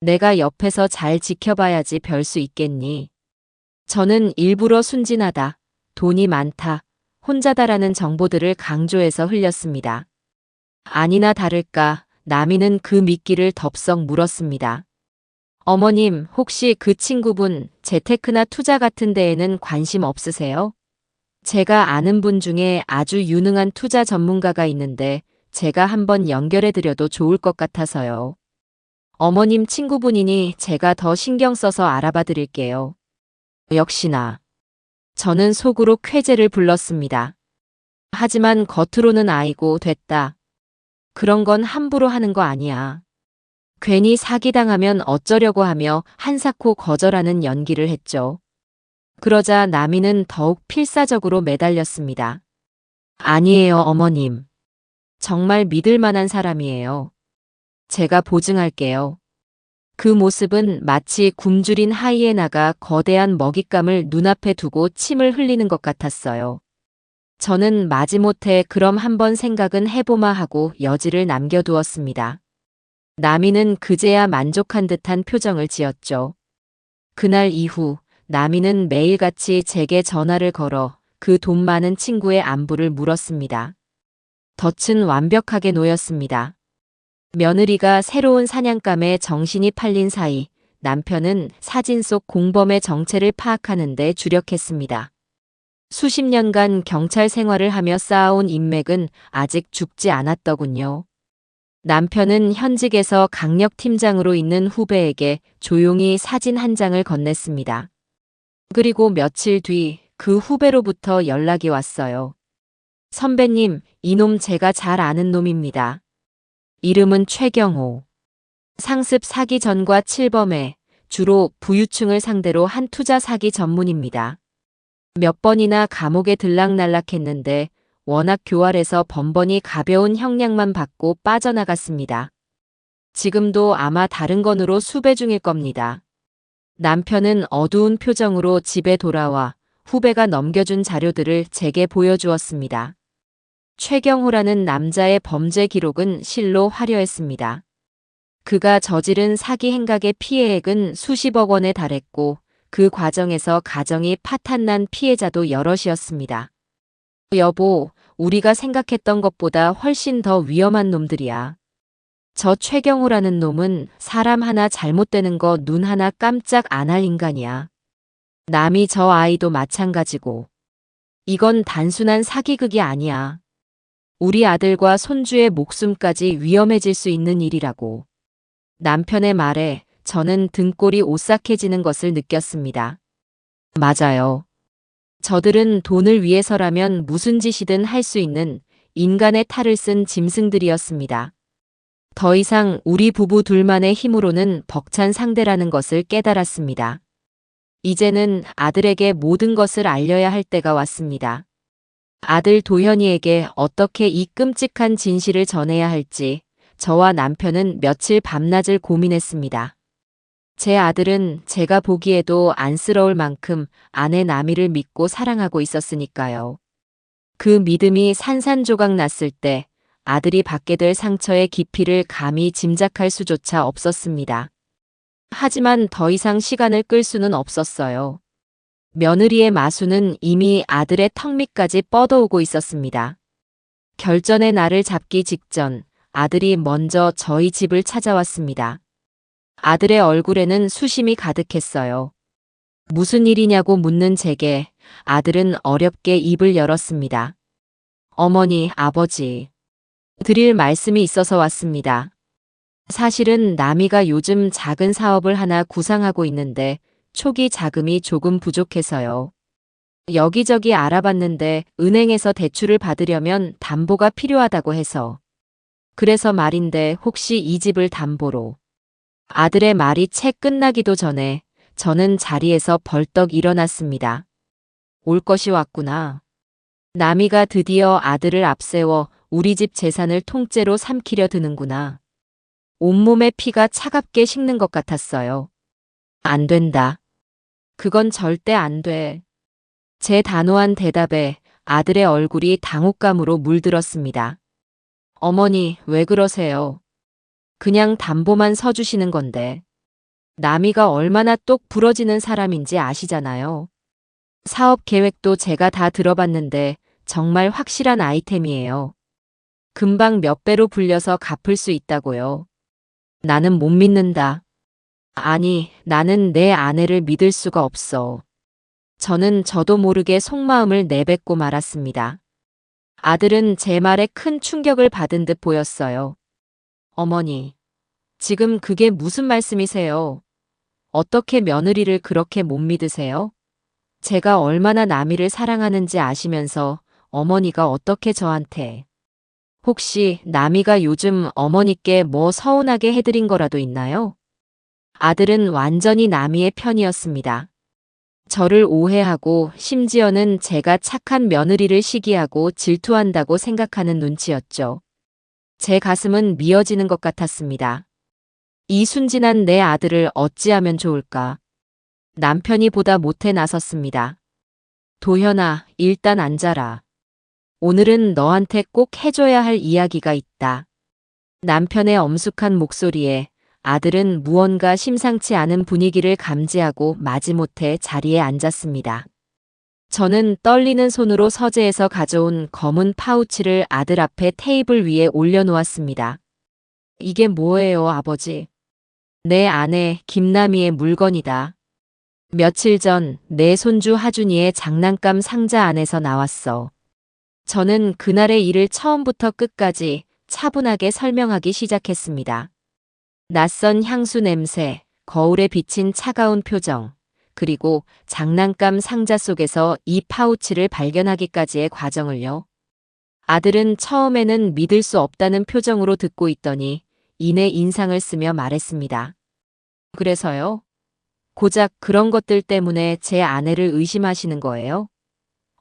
내가 옆에서 잘 지켜봐야지 별 수 있겠니? 저는 일부러 순진하다, 돈이 많다, 혼자다라는 정보들을 강조해서 흘렸습니다. 아니나 다를까 남이는 그 미끼를 덥석 물었습니다. 어머님, 혹시 그 친구분 재테크나 투자 같은 데에는 관심 없으세요? 제가 아는 분 중에 아주 유능한 투자 전문가가 있는데 제가 한번 연결해드려도 좋을 것 같아서요. 어머님 친구분이니 제가 더 신경 써서 알아봐 드릴게요. 역시나. 저는 속으로 쾌재를 불렀습니다. 하지만 겉으로는 아이고 됐다. 그런 건 함부로 하는 거 아니야. 괜히 사기당하면 어쩌려고 하며 한사코 거절하는 연기를 했죠. 그러자 남이는 더욱 필사적으로 매달렸습니다. 아니에요, 어머님. 정말 믿을 만한 사람이에요. 제가 보증할게요. 그 모습은 마치 굶주린 하이에나가 거대한 먹잇감을 눈앞에 두고 침을 흘리는 것 같았어요. 저는 마지못해 그럼 한번 생각은 해보마 하고 여지를 남겨두었습니다. 나미는 그제야 만족한 듯한 표정을 지었죠. 그날 이후 나미는 매일같이 제게 전화를 걸어 그 돈 많은 친구의 안부를 물었습니다. 덫은 완벽하게 놓였습니다. 며느리가 새로운 사냥감에 정신이 팔린 사이 남편은 사진 속 공범의 정체를 파악하는 데 주력했습니다. 수십 년간 경찰 생활을 하며 쌓아온 인맥은 아직 죽지 않았더군요. 남편은 현직에서 강력 팀장으로 있는 후배에게 조용히 사진 한 장을 건넸습니다. 그리고 며칠 뒤 그 후배로부터 연락이 왔어요. 선배님, 이놈 제가 잘 아는 놈입니다. 이름은 최경호. 상습 사기 전과 7범에 주로 부유층을 상대로 한 투자 사기 전문입니다. 몇 번이나 감옥에 들락날락했는데 워낙 교활해서 번번이 가벼운 형량만 받고 빠져나갔습니다. 지금도 아마 다른 건으로 수배 중일 겁니다. 남편은 어두운 표정으로 집에 돌아와 후배가 넘겨준 자료들을 제게 보여주었습니다. 최경호라는 남자의 범죄 기록은 실로 화려했습니다. 그가 저지른 사기 행각의 피해액은 수십억 원에 달했고 그 과정에서 가정이 파탄난 피해자도 여럿이었습니다. 여보, 우리가 생각했던 것보다 훨씬 더 위험한 놈들이야. 저 최경호라는 놈은 사람 하나 잘못되는 거 눈 하나 깜짝 안 할 인간이야. 남이 저 아이도 마찬가지고. 이건 단순한 사기극이 아니야. 우리 아들과 손주의 목숨까지 위험해질 수 있는 일이라고. 남편의 말에 저는 등골이 오싹해지는 것을 느꼈습니다. 맞아요. 저들은 돈을 위해서라면 무슨 짓이든 할 수 있는 인간의 탈을 쓴 짐승들이었습니다. 더 이상 우리 부부 둘만의 힘으로는 벅찬 상대라는 것을 깨달았습니다. 이제는 아들에게 모든 것을 알려야 할 때가 왔습니다. 아들 도현이에게 어떻게 이 끔찍한 진실을 전해야 할지 저와 남편은 며칠 밤낮을 고민했습니다. 제 아들은 제가 보기에도 안쓰러울 만큼 아내 나미를 믿고 사랑하고 있었으니까요. 그 믿음이 산산조각 났을 때 아들이 받게 될 상처의 깊이를 감히 짐작할 수조차 없었습니다. 하지만 더 이상 시간을 끌 수는 없었어요. 며느리의 마수는 이미 아들의 턱 밑까지 뻗어오고 있었습니다. 결전의 날을 잡기 직전 아들이 먼저 저희 집을 찾아왔습니다. 아들의 얼굴에는 수심이 가득했어요. 무슨 일이냐고 묻는 제게 아들은 어렵게 입을 열었습니다. 어머니, 아버지. 드릴 말씀이 있어서 왔습니다. 사실은 나미가 요즘 작은 사업을 하나 구상하고 있는데 초기 자금이 조금 부족해서요. 여기저기 알아봤는데 은행에서 대출을 받으려면 담보가 필요하다고 해서. 그래서 말인데 혹시 이 집을 담보로. 아들의 말이 채 끝나기도 전에 저는 자리에서 벌떡 일어났습니다. 올 것이 왔구나. 나미가 드디어 아들을 앞세워 우리 집 재산을 통째로 삼키려 드는구나. 온몸의 피가 차갑게 식는 것 같았어요. 안 된다. 그건 절대 안 돼. 제 단호한 대답에 아들의 얼굴이 당혹감으로 물들었습니다. 어머니, 왜 그러세요? 그냥 담보만 서주시는 건데. 나미가 얼마나 똑 부러지는 사람인지 아시잖아요. 사업 계획도 제가 다 들어봤는데 정말 확실한 아이템이에요. 금방 몇 배로 불려서 갚을 수 있다고요. 나는 못 믿는다. 아니, 나는 내 아내를 믿을 수가 없어. 저는 저도 모르게 속마음을 내뱉고 말았습니다. 아들은 제 말에 큰 충격을 받은 듯 보였어요. 어머니, 지금 그게 무슨 말씀이세요? 어떻게 며느리를 그렇게 못 믿으세요? 제가 얼마나 나미를 사랑하는지 아시면서 어머니가 어떻게 저한테. 혹시 나미가 요즘 어머니께 뭐 서운하게 해드린 거라도 있나요? 아들은 완전히 나미의 편이었습니다. 저를 오해하고 심지어는 제가 착한 며느리를 시기하고 질투한다고 생각하는 눈치였죠. 제 가슴은 미어지는 것 같았습니다. 이 순진한 내 아들을 어찌하면 좋을까? 남편이 보다 못해 나섰습니다. 도현아, 일단 앉아라. 오늘은 너한테 꼭 해줘야 할 이야기가 있다. 남편의 엄숙한 목소리에 아들은 무언가 심상치 않은 분위기를 감지하고 마지못해 자리에 앉았습니다. 저는 떨리는 손으로 서재에서 가져온 검은 파우치를 아들 앞에 테이블 위에 올려놓았습니다. 이게 뭐예요, 아버지? 내 아내 김남희의 물건이다. 며칠 전 내 손주 하준이의 장난감 상자 안에서 나왔어. 저는 그날의 일을 처음부터 끝까지 차분하게 설명하기 시작했습니다. 낯선 향수 냄새, 거울에 비친 차가운 표정, 그리고 장난감 상자 속에서 이 파우치를 발견하기까지의 과정을요. 아들은 처음에는 믿을 수 없다는 표정으로 듣고 있더니 이내 인상을 쓰며 말했습니다. 그래서요? 고작 그런 것들 때문에 제 아내를 의심하시는 거예요?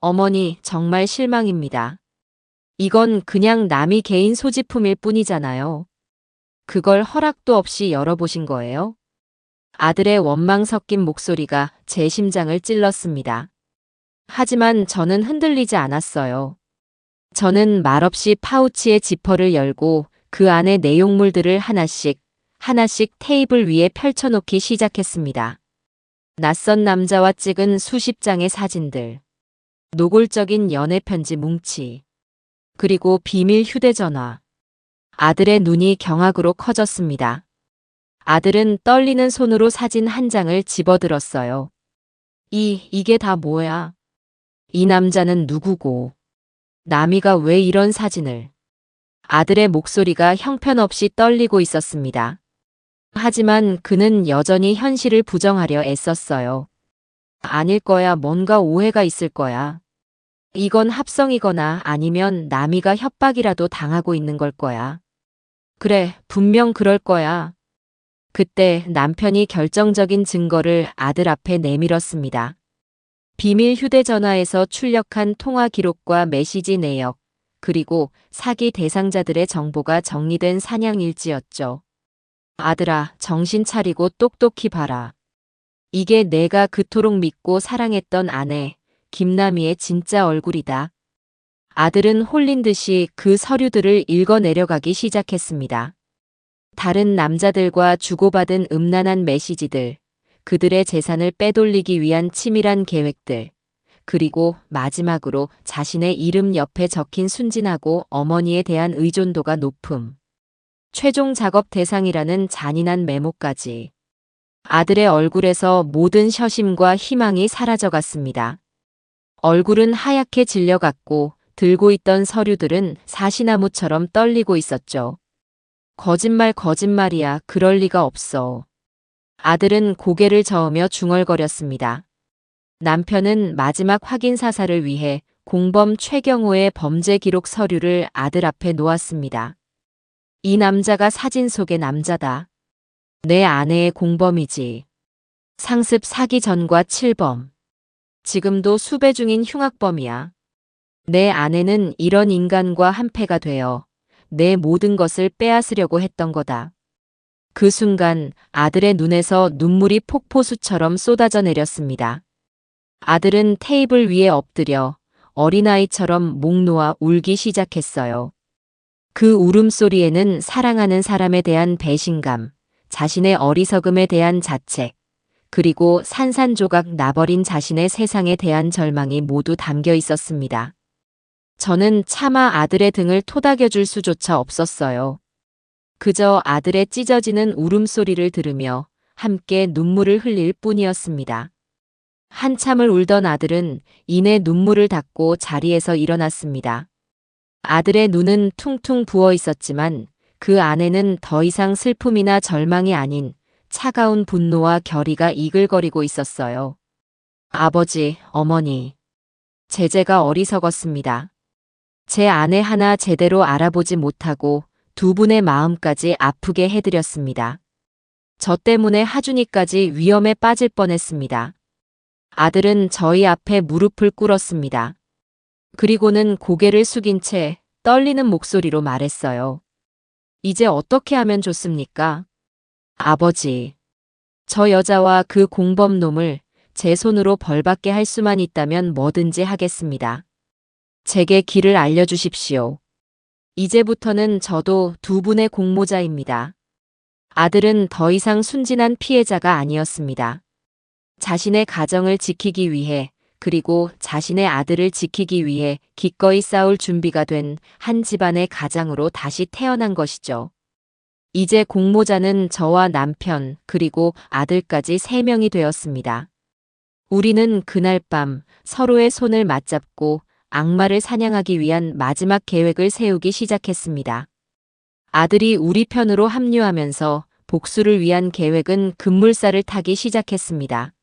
어머니, 정말 실망입니다. 이건 그냥 남이 개인 소지품일 뿐이잖아요. 그걸 허락도 없이 열어보신 거예요? 아들의 원망 섞인 목소리가 제 심장을 찔렀습니다. 하지만 저는 흔들리지 않았어요. 저는 말없이 파우치의 지퍼를 열고 그 안의 내용물들을 하나씩 테이블 위에 펼쳐놓기 시작했습니다. 낯선 남자와 찍은 수십 장의 사진들, 노골적인 연애편지 뭉치, 그리고 비밀 휴대전화. 아들의 눈이 경악으로 커졌습니다. 아들은 떨리는 손으로 사진 한 장을 집어들었어요. 이게 다 뭐야? 이 남자는 누구고? 남이가 왜 이런 사진을? 아들의 목소리가 형편없이 떨리고 있었습니다. 하지만 그는 여전히 현실을 부정하려 애썼어요. 아닐 거야, 뭔가 오해가 있을 거야. 이건 합성이거나 아니면 남이가 협박이라도 당하고 있는 걸 거야. 그래, 분명 그럴 거야. 그때 남편이 결정적인 증거를 아들 앞에 내밀었습니다. 비밀 휴대전화에서 출력한 통화 기록과 메시지 내역, 그리고 사기 대상자들의 정보가 정리된 사냥일지였죠. 아들아, 정신 차리고 똑똑히 봐라. 이게 내가 그토록 믿고 사랑했던 아내, 김남희의 진짜 얼굴이다. 아들은 홀린 듯이 그 서류들을 읽어내려가기 시작했습니다. 다른 남자들과 주고받은 음란한 메시지들, 그들의 재산을 빼돌리기 위한 치밀한 계획들, 그리고 마지막으로 자신의 이름 옆에 적힌 순진하고 어머니에 대한 의존도가 높음. 최종 작업 대상이라는 잔인한 메모까지. 아들의 얼굴에서 모든 셔심과 희망이 사라져갔습니다. 얼굴은 하얗게 질려갔고 들고 있던 서류들은 사시나무처럼 떨리고 있었죠. 거짓말이야. 그럴 리가 없어. 아들은 고개를 저으며 중얼거렸습니다. 남편은 마지막 확인 사살을 위해 공범 최경호의 범죄 기록 서류를 아들 앞에 놓았습니다. 이 남자가 사진 속의 남자다. 내 아내의 공범이지. 상습 사기 전과 7범. 지금도 수배 중인 흉악범이야. 내 아내는 이런 인간과 한패가 되어 내 모든 것을 빼앗으려고 했던 거다. 그 순간 아들의 눈에서 눈물이 폭포수처럼 쏟아져 내렸습니다. 아들은 테이블 위에 엎드려 어린아이처럼 목 놓아 울기 시작했어요. 그 울음소리에는 사랑하는 사람에 대한 배신감, 자신의 어리석음에 대한 자책, 그리고 산산조각 나버린 자신의 세상에 대한 절망이 모두 담겨 있었습니다. 저는 차마 아들의 등을 토닥여줄 수조차 없었어요. 그저 아들의 찢어지는 울음소리를 들으며 함께 눈물을 흘릴 뿐이었습니다. 한참을 울던 아들은 이내 눈물을 닦고 자리에서 일어났습니다. 아들의 눈은 퉁퉁 부어 있었지만 그 안에는 더 이상 슬픔이나 절망이 아닌 차가운 분노와 결의가 이글거리고 있었어요. 아버지, 어머니. 제가 어리석었습니다. 제 아내 하나 제대로 알아보지 못하고 두 분의 마음까지 아프게 해드렸습니다. 저 때문에 하준이까지 위험에 빠질 뻔했습니다. 아들은 저희 앞에 무릎을 꿇었습니다. 그리고는 고개를 숙인 채 떨리는 목소리로 말했어요. 이제 어떻게 하면 좋습니까? 아버지, 저 여자와 그 공범놈을 제 손으로 벌받게 할 수만 있다면 뭐든지 하겠습니다. 제게 길을 알려주십시오. 이제부터는 저도 두 분의 공모자입니다. 아들은 더 이상 순진한 피해자가 아니었습니다. 자신의 가정을 지키기 위해 그리고 자신의 아들을 지키기 위해 기꺼이 싸울 준비가 된 한 집안의 가장으로 다시 태어난 것이죠. 이제 공모자는 저와 남편 그리고 아들까지 3명이 되었습니다. 우리는 그날 밤 서로의 손을 맞잡고 악마를 사냥하기 위한 마지막 계획을 세우기 시작했습니다. 아들이 우리 편으로 합류하면서 복수를 위한 계획은 급물살을 타기 시작했습니다.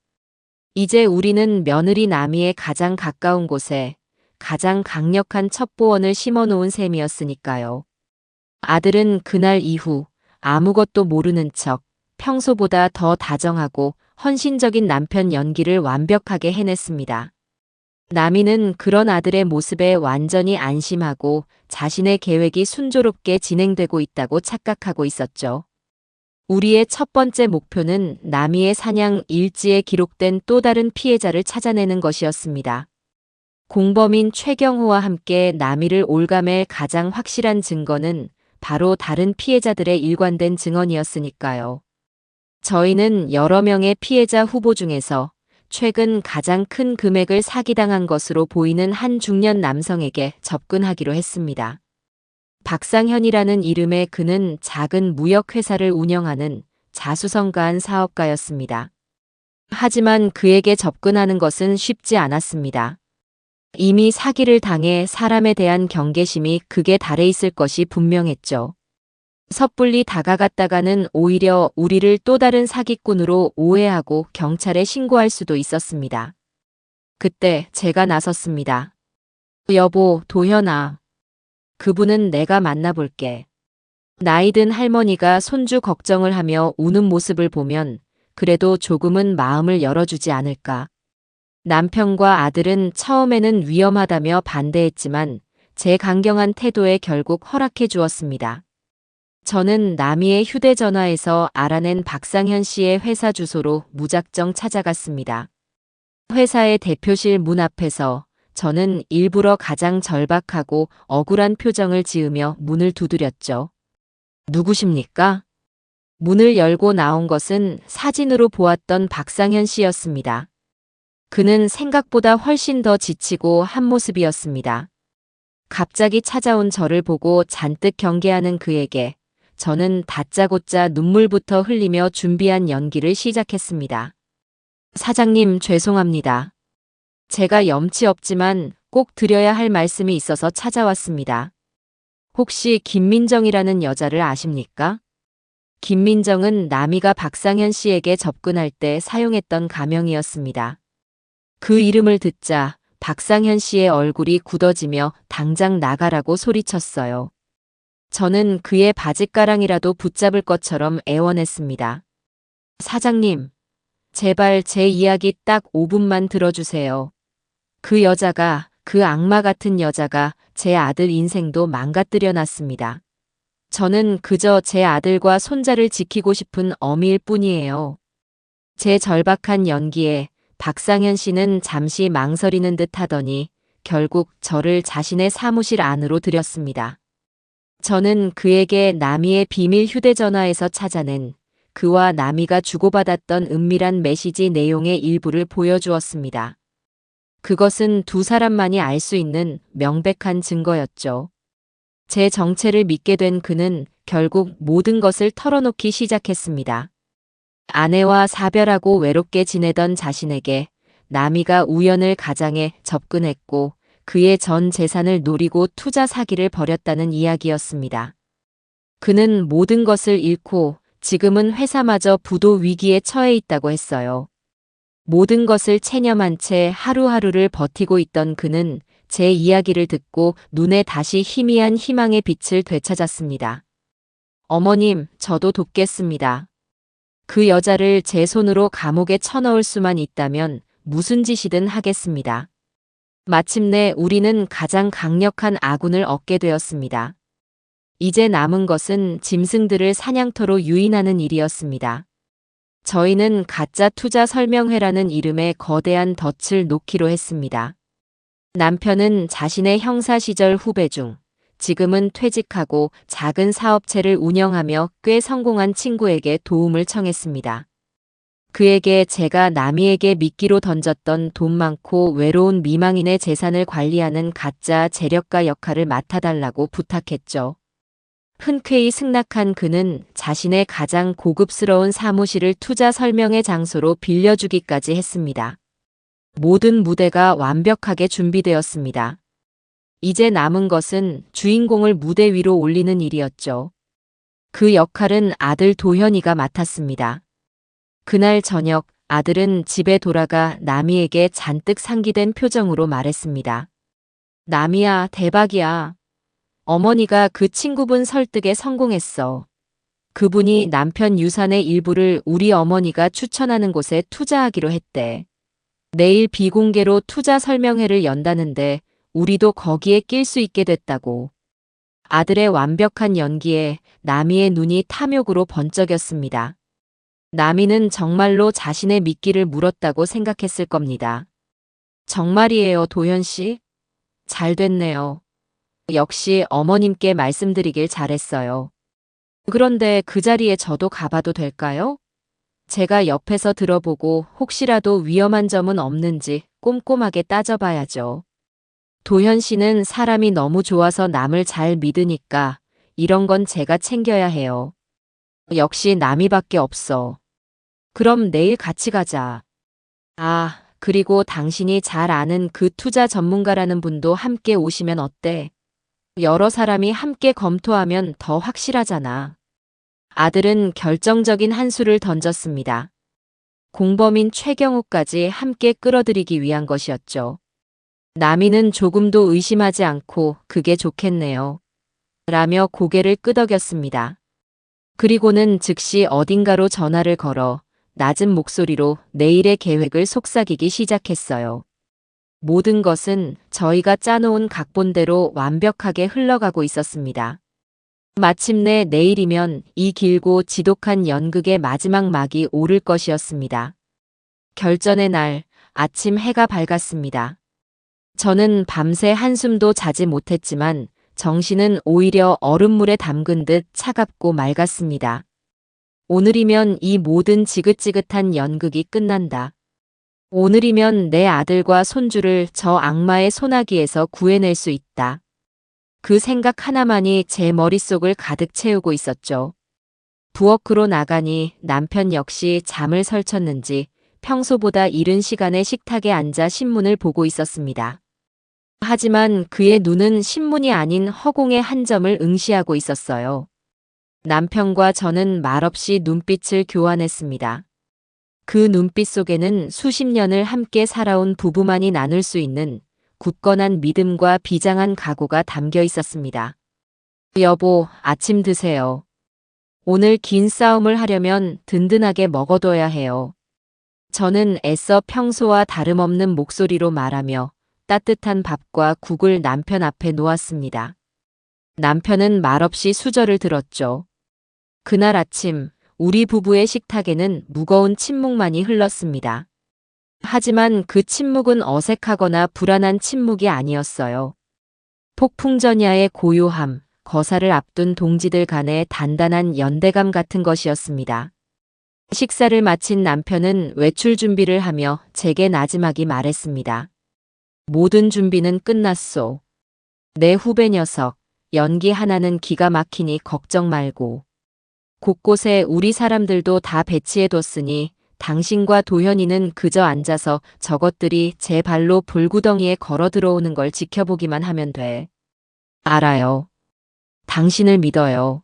이제 우리는 며느리 나미의 가장 가까운 곳에 가장 강력한 첩보원을 심어놓은 셈이었으니까요. 아들은 그날 이후 아무것도 모르는 척 평소보다 더 다정하고 헌신적인 남편 연기를 완벽하게 해냈습니다. 나미는 그런 아들의 모습에 완전히 안심하고 자신의 계획이 순조롭게 진행되고 있다고 착각하고 있었죠. 우리의 첫 번째 목표는 나미의 사냥 일지에 기록된 또 다른 피해자를 찾아내는 것이었습니다. 공범인 최경호와 함께 나미를 올가맬 가장 확실한 증거는 바로 다른 피해자들의 일관된 증언이었으니까요. 저희는 여러 명의 피해자 후보 중에서 최근 가장 큰 금액을 사기당한 것으로 보이는 한 중년 남성에게 접근하기로 했습니다. 박상현이라는 이름의 그는 작은 무역회사를 운영하는 자수성가한 사업가였습니다. 하지만 그에게 접근하는 것은 쉽지 않았습니다. 이미 사기를 당해 사람에 대한 경계심이 극에 달해 있을 것이 분명했죠. 섣불리 다가갔다가는 오히려 우리를 또 다른 사기꾼으로 오해하고 경찰에 신고할 수도 있었습니다. 그때 제가 나섰습니다. 여보, 도현아. 그분은 내가 만나볼게. 나이든 할머니가 손주 걱정을 하며 우는 모습을 보면 그래도 조금은 마음을 열어주지 않을까. 남편과 아들은 처음에는 위험하다며 반대했지만 제 강경한 태도에 결국 허락해 주었습니다. 저는 나미의 휴대전화에서 알아낸 박상현 씨의 회사 주소로 무작정 찾아갔습니다. 회사의 대표실 문 앞에서 저는 일부러 가장 절박하고 억울한 표정을 지으며 문을 두드렸죠. 누구십니까? 문을 열고 나온 것은 사진으로 보았던 박상현 씨였습니다. 그는 생각보다 훨씬 더 지치고 한 모습이었습니다. 갑자기 찾아온 저를 보고 잔뜩 경계하는 그에게 저는 다짜고짜 눈물부터 흘리며 준비한 연기를 시작했습니다. 사장님, 죄송합니다. 제가 염치 없지만 꼭 드려야 할 말씀이 있어서 찾아왔습니다. 혹시 김민정이라는 여자를 아십니까? 김민정은 나미가 박상현 씨에게 접근할 때 사용했던 가명이었습니다. 그 이름을 듣자 박상현 씨의 얼굴이 굳어지며 당장 나가라고 소리쳤어요. 저는 그의 바짓가랑이라도 붙잡을 것처럼 애원했습니다. 사장님, 제발 제 이야기 딱 5분만 들어주세요. 그 여자가, 그 악마 같은 여자가 제 아들 인생도 망가뜨려 놨습니다. 저는 그저 제 아들과 손자를 지키고 싶은 어미일 뿐이에요. 제 절박한 연기에 박상현 씨는 잠시 망설이는 듯 하더니 결국 저를 자신의 사무실 안으로 들였습니다. 저는 그에게 나미의 비밀 휴대전화에서 찾아낸 그와 나미가 주고받았던 은밀한 메시지 내용의 일부를 보여주었습니다. 그것은 두 사람만이 알 수 있는 명백한 증거였죠. 제 정체를 믿게 된 그는 결국 모든 것을 털어놓기 시작했습니다. 아내와 사별하고 외롭게 지내던 자신에게 나미가 우연을 가장해 접근했고 그의 전 재산을 노리고 투자 사기를 벌였다는 이야기였습니다. 그는 모든 것을 잃고 지금은 회사마저 부도 위기에 처해 있다고 했어요. 모든 것을 체념한 채 하루하루를 버티고 있던 그는 제 이야기를 듣고 눈에 다시 희미한 희망의 빛을 되찾았습니다. 어머님, 저도 돕겠습니다. 그 여자를 제 손으로 감옥에 쳐넣을 수만 있다면 무슨 짓이든 하겠습니다. 마침내 우리는 가장 강력한 아군을 얻게 되었습니다. 이제 남은 것은 짐승들을 사냥터로 유인하는 일이었습니다. 저희는 가짜 투자 설명회라는 이름의 거대한 덫을 놓기로 했습니다. 남편은 자신의 형사 시절 후배 중 지금은 퇴직하고 작은 사업체를 운영하며 꽤 성공한 친구에게 도움을 청했습니다. 그에게 제가 남이에게 미끼로 던졌던 돈 많고 외로운 미망인의 재산을 관리하는 가짜 재력가 역할을 맡아달라고 부탁했죠. 흔쾌히 승낙한 그는 자신의 가장 고급스러운 사무실을 투자 설명회 장소로 빌려주기까지 했습니다. 모든 무대가 완벽하게 준비되었습니다. 이제 남은 것은 주인공을 무대 위로 올리는 일이었죠. 그 역할은 아들 도현이가 맡았습니다. 그날 저녁 아들은 집에 돌아가 남이에게 잔뜩 상기된 표정으로 말했습니다. 남이야, 대박이야. 어머니가 그 친구분 설득에 성공했어. 그분이 남편 유산의 일부를 우리 어머니가 추천하는 곳에 투자하기로 했대. 내일 비공개로 투자 설명회를 연다는데 우리도 거기에 낄 수 있게 됐다고. 아들의 완벽한 연기에 남이의 눈이 탐욕으로 번쩍였습니다. 남이는 정말로 자신의 미끼를 물었다고 생각했을 겁니다. 정말이에요, 도현 씨? 잘 됐네요. 역시 어머님께 말씀드리길 잘했어요. 그런데 그 자리에 저도 가봐도 될까요? 제가 옆에서 들어보고 혹시라도 위험한 점은 없는지 꼼꼼하게 따져봐야죠. 도현 씨는 사람이 너무 좋아서 남을 잘 믿으니까 이런 건 제가 챙겨야 해요. 역시 남이밖에 없어. 그럼 내일 같이 가자. 아, 그리고 당신이 잘 아는 그 투자 전문가라는 분도 함께 오시면 어때? 여러 사람이 함께 검토하면 더 확실하잖아. 아들은 결정적인 한 수를 던졌습니다. 공범인 최경욱까지 함께 끌어들이기 위한 것이었죠. 남이는 조금도 의심하지 않고 그게 좋겠네요. 라며 고개를 끄덕였습니다. 그리고는 즉시 어딘가로 전화를 걸어 낮은 목소리로 내일의 계획을 속삭이기 시작했어요. 모든 것은 저희가 짜놓은 각본대로 완벽하게 흘러가고 있었습니다. 마침내 내일이면 이 길고 지독한 연극의 마지막 막이 오를 것이었습니다. 결전의 날, 아침 해가 밝았습니다. 저는 밤새 한숨도 자지 못했지만 정신은 오히려 얼음물에 담근 듯 차갑고 맑았습니다. 오늘이면 이 모든 지긋지긋한 연극이 끝난다. 오늘이면 내 아들과 손주를 저 악마의 소나기에서 구해낼 수 있다. 그 생각 하나만이 제 머릿속을 가득 채우고 있었죠. 부엌으로 나가니 남편 역시 잠을 설쳤는지 평소보다 이른 시간에 식탁에 앉아 신문을 보고 있었습니다. 하지만 그의 눈은 신문이 아닌 허공의 한 점을 응시하고 있었어요. 남편과 저는 말없이 눈빛을 교환했습니다. 그 눈빛 속에는 수십 년을 함께 살아온 부부만이 나눌 수 있는 굳건한 믿음과 비장한 각오가 담겨 있었습니다. 여보, 아침 드세요. 오늘 긴 싸움을 하려면 든든하게 먹어둬야 해요. 저는 애써 평소와 다름없는 목소리로 말하며 따뜻한 밥과 국을 남편 앞에 놓았습니다. 남편은 말없이 수저를 들었죠. 그날 아침 우리 부부의 식탁에는 무거운 침묵만이 흘렀습니다. 하지만 그 침묵은 어색하거나 불안한 침묵이 아니었어요. 폭풍전야의 고요함, 거사를 앞둔 동지들 간의 단단한 연대감 같은 것이었습니다. 식사를 마친 남편은 외출 준비를 하며 제게 나지막이 말했습니다. 모든 준비는 끝났소. 내 후배 녀석, 연기 하나는 기가 막히니 걱정 말고. 곳곳에 우리 사람들도 다 배치해뒀으니 당신과 도현이는 그저 앉아서 저것들이 제 발로 불구덩이에 걸어 들어오는 걸 지켜보기만 하면 돼. 알아요. 당신을 믿어요.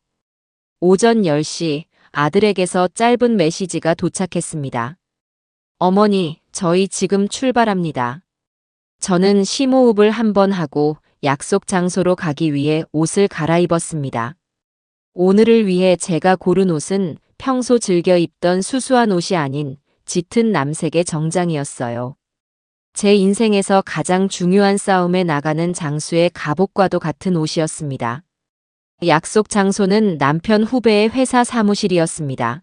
오전 10시 아들에게서 짧은 메시지가 도착했습니다. 어머니, 저희 지금 출발합니다. 저는 심호흡을 한번 하고 약속 장소로 가기 위해 옷을 갈아입었습니다. 오늘을 위해 제가 고른 옷은 평소 즐겨 입던 수수한 옷이 아닌 짙은 남색의 정장이었어요. 제 인생에서 가장 중요한 싸움에 나가는 장수의 갑옷과도 같은 옷이었습니다. 약속 장소는 남편 후배의 회사 사무실이었습니다.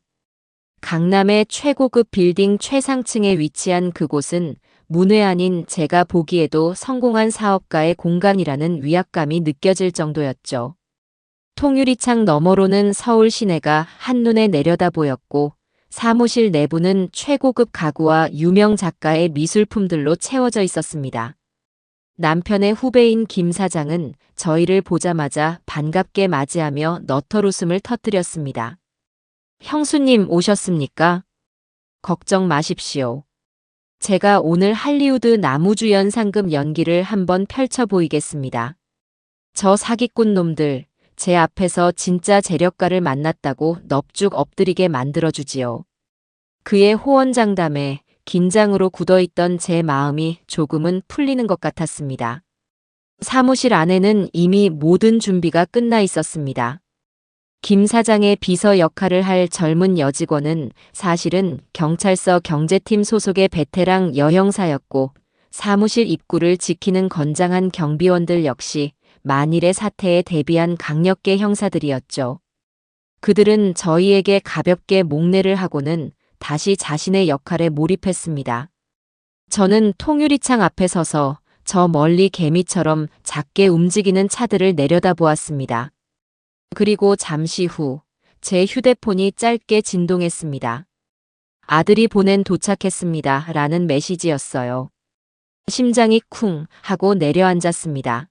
강남의 최고급 빌딩 최상층에 위치한 그곳은 문외 아닌 제가 보기에도 성공한 사업가의 공간이라는 위압감이 느껴질 정도였죠. 통유리창 너머로는 서울 시내가 한눈에 내려다 보였고 사무실 내부는 최고급 가구와 유명 작가의 미술품들로 채워져 있었습니다. 남편의 후배인 김 사장은 저희를 보자마자 반갑게 맞이하며 너털 웃음을 터뜨렸습니다. 형수님 오셨습니까? 걱정 마십시오. 제가 오늘 할리우드 나무주연 상급 연기를 한번 펼쳐 보이겠습니다. 저 사기꾼 놈들, 제 앞에서 진짜 재력가를 만났다고 넙죽 엎드리게 만들어주지요. 그의 호언장담에 긴장으로 굳어있던 제 마음이 조금은 풀리는 것 같았습니다. 사무실 안에는 이미 모든 준비가 끝나 있었습니다. 김 사장의 비서 역할을 할 젊은 여직원은 사실은 경찰서 경제팀 소속의 베테랑 여형사였고 사무실 입구를 지키는 건장한 경비원들 역시 만일의 사태에 대비한 강력계 형사들이었죠. 그들은 저희에게 가볍게 목례를 하고는 다시 자신의 역할에 몰입했습니다. 저는 통유리창 앞에 서서 저 멀리 개미처럼 작게 움직이는 차들을 내려다보았습니다. 그리고 잠시 후 제 휴대폰이 짧게 진동했습니다. 아들이 보낸 도착했습니다. 라는 메시지였어요. 심장이 쿵 하고 내려앉았습니다.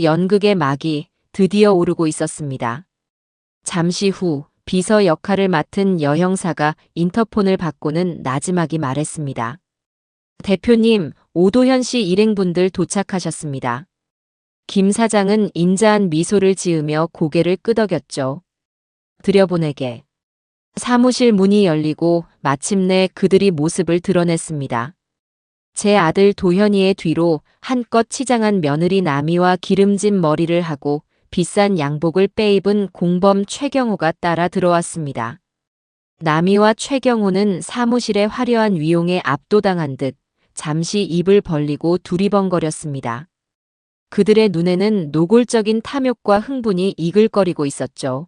연극의 막이 드디어 오르고 있었습니다. 잠시 후 비서 역할을 맡은 여형사가 인터폰을 받고는 나지막이 말했습니다. 대표님, 오도현 씨 일행분들 도착하셨습니다. 김 사장은 인자한 미소를 지으며 고개를 끄덕였죠. 들여보내게. 사무실 문이 열리고 마침내 그들이 모습을 드러냈습니다. 제 아들 도현이의 뒤로 한껏 치장한 며느리 나미와 기름진 머리를 하고 비싼 양복을 빼입은 공범 최경호가 따라 들어왔습니다. 나미와 최경호는 사무실의 화려한 위용에 압도당한 듯 잠시 입을 벌리고 두리번거렸습니다. 그들의 눈에는 노골적인 탐욕과 흥분이 이글거리고 있었죠.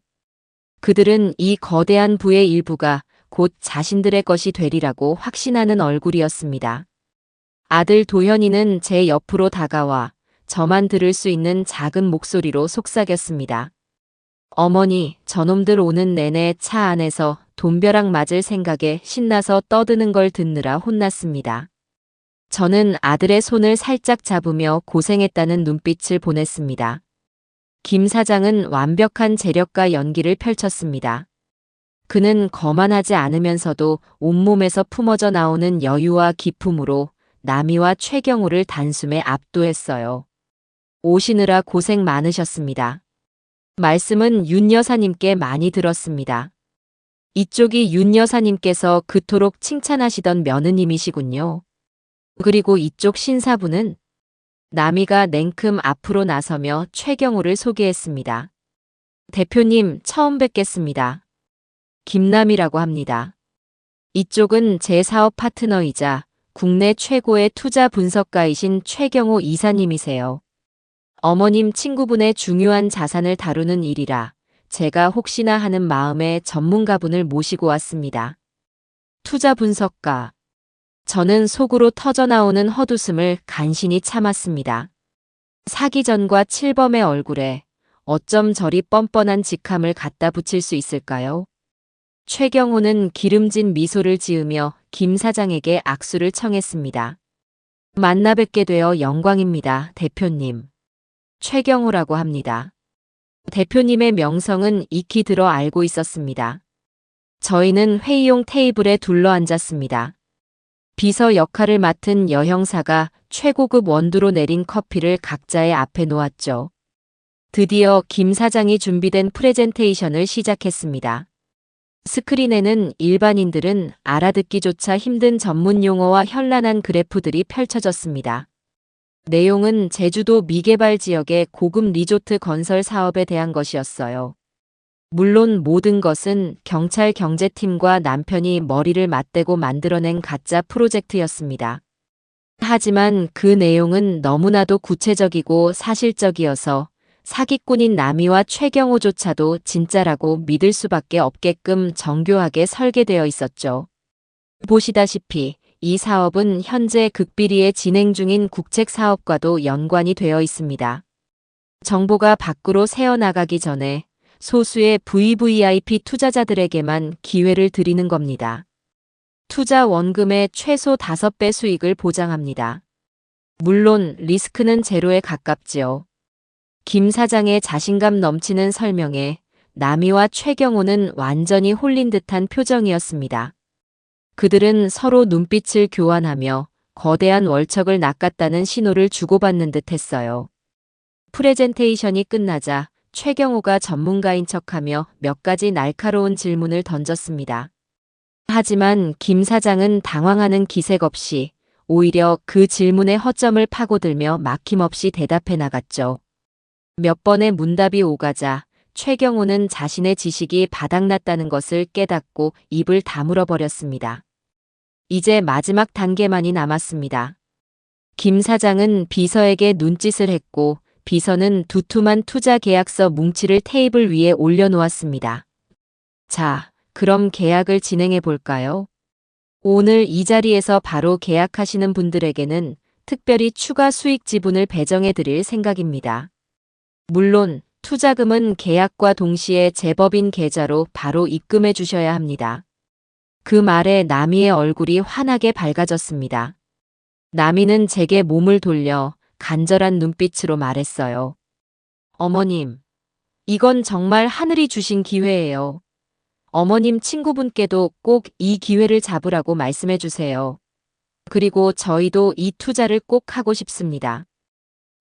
그들은 이 거대한 부의 일부가 곧 자신들의 것이 되리라고 확신하는 얼굴이었습니다. 아들 도현이는 제 옆으로 다가와 저만 들을 수 있는 작은 목소리로 속삭였습니다. 어머니, 저놈들 오는 내내 차 안에서 돈벼락 맞을 생각에 신나서 떠드는 걸 듣느라 혼났습니다. 저는 아들의 손을 살짝 잡으며 고생했다는 눈빛을 보냈습니다. 김 사장은 완벽한 재력가 연기를 펼쳤습니다. 그는 거만하지 않으면서도 온몸에서 품어져 나오는 여유와 기품으로 나미와 최경호를 단숨에 압도했어요. 오시느라 고생 많으셨습니다. 말씀은 윤 여사님께 많이 들었습니다. 이쪽이 윤 여사님께서 그토록 칭찬하시던 며느님이시군요. 그리고 이쪽 신사분은? 나미가 냉큼 앞으로 나서며 최경호를 소개했습니다. 대표님, 처음 뵙겠습니다. 김남이라고 합니다. 이쪽은 제 사업 파트너이자 국내 최고의 투자 분석가이신 최경호 이사님이세요. 어머님 친구분의 중요한 자산을 다루는 일이라 제가 혹시나 하는 마음에 전문가분을 모시고 왔습니다. 투자 분석가. 저는 속으로 터져나오는 헛웃음을 간신히 참았습니다. 사기전과 칠범의 얼굴에 어쩜 저리 뻔뻔한 직함을 갖다 붙일 수 있을까요? 최경호는 기름진 미소를 지으며 김 사장에게 악수를 청했습니다. 만나 뵙게 되어 영광입니다, 대표님. 최경호라고 합니다. 대표님의 명성은 익히 들어 알고 있었습니다. 저희는 회의용 테이블에 둘러앉았습니다. 비서 역할을 맡은 여형사가 최고급 원두로 내린 커피를 각자의 앞에 놓았죠. 드디어 김 사장이 준비된 프레젠테이션을 시작했습니다. 스크린에는 일반인들은 알아듣기조차 힘든 전문 용어와 현란한 그래프들이 펼쳐졌습니다. 내용은 제주도 미개발 지역의 고급 리조트 건설 사업에 대한 것이었어요. 물론 모든 것은 경찰 경제팀과 남편이 머리를 맞대고 만들어낸 가짜 프로젝트였습니다. 하지만 그 내용은 너무나도 구체적이고 사실적이어서 사기꾼인 남이와 최경호조차도 진짜라고 믿을 수밖에 없게끔 정교하게 설계되어 있었죠. 보시다시피 이 사업은 현재 극비리에 진행 중인 국책 사업과도 연관이 되어 있습니다. 정보가 밖으로 새어나가기 전에 소수의 VVIP 투자자들에게만 기회를 드리는 겁니다. 투자 원금의 최소 5배 수익을 보장합니다. 물론 리스크는 제로에 가깝지요. 김 사장의 자신감 넘치는 설명에 남이와 최경호는 완전히 홀린 듯한 표정이었습니다. 그들은 서로 눈빛을 교환하며 거대한 월척을 낚았다는 신호를 주고받는 듯 했어요. 프레젠테이션이 끝나자 최경호가 전문가인 척하며 몇 가지 날카로운 질문을 던졌습니다. 하지만 김 사장은 당황하는 기색 없이 오히려 그 질문의 허점을 파고들며 막힘없이 대답해 나갔죠. 몇 번의 문답이 오가자 최경호는 자신의 지식이 바닥났다는 것을 깨닫고 입을 다물어 버렸습니다. 이제 마지막 단계만이 남았습니다. 김 사장은 비서에게 눈짓을 했고 비서는 두툼한 투자 계약서 뭉치를 테이블 위에 올려놓았습니다. 자, 그럼 계약을 진행해 볼까요? 오늘 이 자리에서 바로 계약하시는 분들에게는 특별히 추가 수익 지분을 배정해 드릴 생각입니다. 물론 투자금은 계약과 동시에 제법인 계좌로 바로 입금해 주셔야 합니다. 그 말에 남이의 얼굴이 환하게 밝아졌습니다. 남이는 제게 몸을 돌려 간절한 눈빛으로 말했어요. 어머님, 이건 정말 하늘이 주신 기회예요. 어머님 친구분께도 꼭 이 기회를 잡으라고 말씀해 주세요. 그리고 저희도 이 투자를 꼭 하고 싶습니다.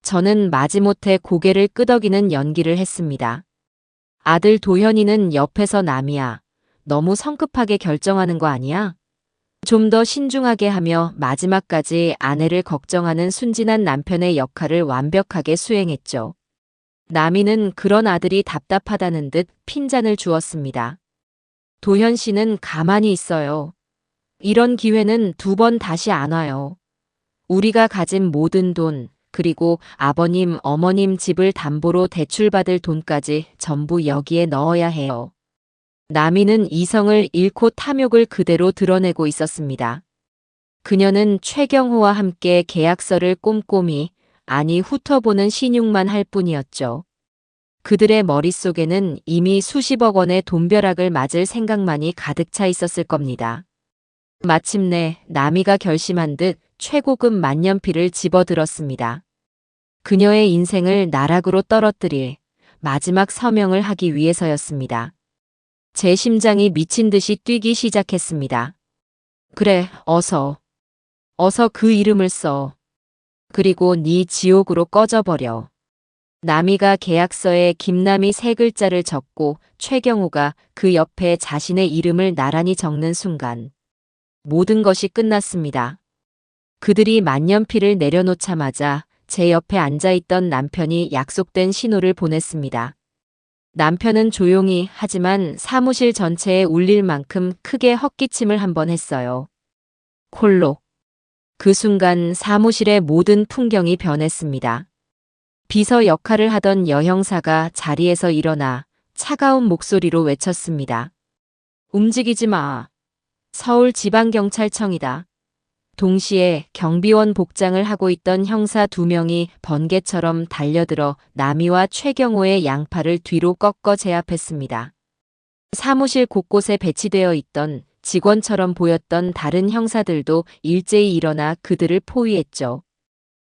저는 마지못해 고개를 끄덕이는 연기를 했습니다. 아들 도현이는 옆에서 남이야. 너무 성급하게 결정하는 거 아니야? 좀 더 신중하게 하며 마지막까지 아내를 걱정하는 순진한 남편의 역할을 완벽하게 수행했죠. 남이는 그런 아들이 답답하다는 듯 핀잔을 주었습니다. 도현 씨는 가만히 있어요. 이런 기회는 2번 다시 안 와요. 우리가 가진 모든 돈, 그리고 아버님, 어머님 집을 담보로 대출받을 돈까지 전부 여기에 넣어야 해요. 남이는 이성을 잃고 탐욕을 그대로 드러내고 있었습니다. 그녀는 최경호와 함께 계약서를 꼼꼼히, 아니 훑어보는 신용만 할 뿐이었죠. 그들의 머릿속에는 이미 수십억 원의 돈벼락을 맞을 생각만이 가득 차 있었을 겁니다. 마침내 남이가 결심한 듯 최고급 만년필을 집어들었습니다. 그녀의 인생을 나락으로 떨어뜨릴 마지막 서명을 하기 위해서였습니다. 제 심장이 미친 듯이 뛰기 시작했습니다. 그래, 어서 그 이름을 써. 그리고 네 지옥으로 꺼져버려. 남이가 계약서에 김남이 3글자를 적고 최경호가 그 옆에 자신의 이름을 나란히 적는 순간 모든 것이 끝났습니다. 그들이 만년필을 내려놓자마자 제 옆에 앉아있던 남편이 약속된 신호를 보냈습니다. 남편은 조용히 하지만 사무실 전체에 울릴 만큼 크게 헛기침을 한번 했어요. 콜록. 그 순간 사무실의 모든 풍경이 변했습니다. 비서 역할을 하던 여형사가 자리에서 일어나 차가운 목소리로 외쳤습니다. 움직이지 마. 서울지방경찰청이다. 동시에 경비원 복장을 하고 있던 형사 2명이 번개처럼 달려들어 남이와 최경호의 양팔을 뒤로 꺾어 제압했습니다. 사무실 곳곳에 배치되어 있던 직원처럼 보였던 다른 형사들도 일제히 일어나 그들을 포위했죠.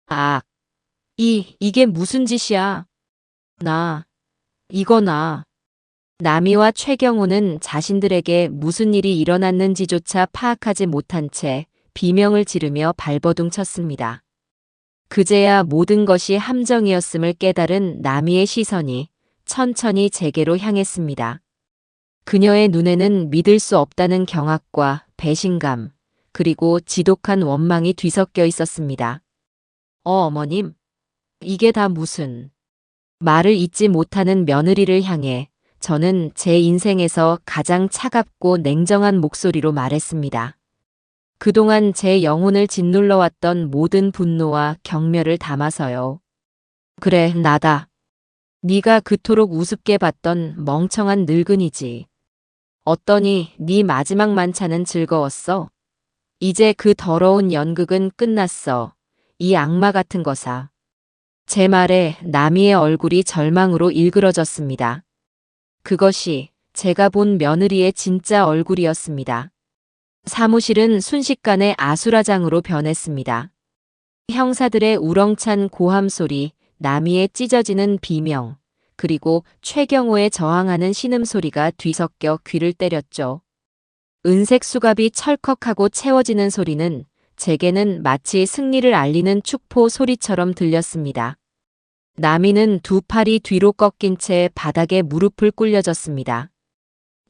아, 이게 무슨 짓이야? 이거나. 남이와 최경호는 자신들에게 무슨 일이 일어났는지조차 파악하지 못한 채 비명을 지르며 발버둥 쳤습니다. 그제야 모든 것이 함정이었음을 깨달은 남이의 시선이 천천히 제게로 향했습니다. 그녀의 눈에는 믿을 수 없다는 경악과 배신감, 그리고 지독한 원망이 뒤섞여 있었습니다. 어머님, 이게 다 무슨... 말을 잇지 못하는 며느리를 향해 저는 제 인생에서 가장 차갑고 냉정한 목소리로 말했습니다. 그동안 제 영혼을 짓눌러왔던 모든 분노와 경멸을 담아서요. 그래, 나다. 네가 그토록 우습게 봤던 멍청한 늙은이지. 어떠니 네 마지막 만찬은 즐거웠어? 이제 그 더러운 연극은 끝났어. 이 악마 같은 거사. 제 말에 나미의 얼굴이 절망으로 일그러졌습니다. 그것이 제가 본 며느리의 진짜 얼굴이었습니다. 사무실은 순식간에 아수라장으로 변했습니다. 형사들의 우렁찬 고함 소리, 나미의 찢어지는 비명, 그리고 최경호의 저항하는 신음소리가 뒤섞여 귀를 때렸죠. 은색 수갑이 철컥하고 채워지는 소리는 제게는 마치 승리를 알리는 축포 소리처럼 들렸습니다. 나미는 두 팔이 뒤로 꺾인 채 바닥에 무릎을 꿇려졌습니다.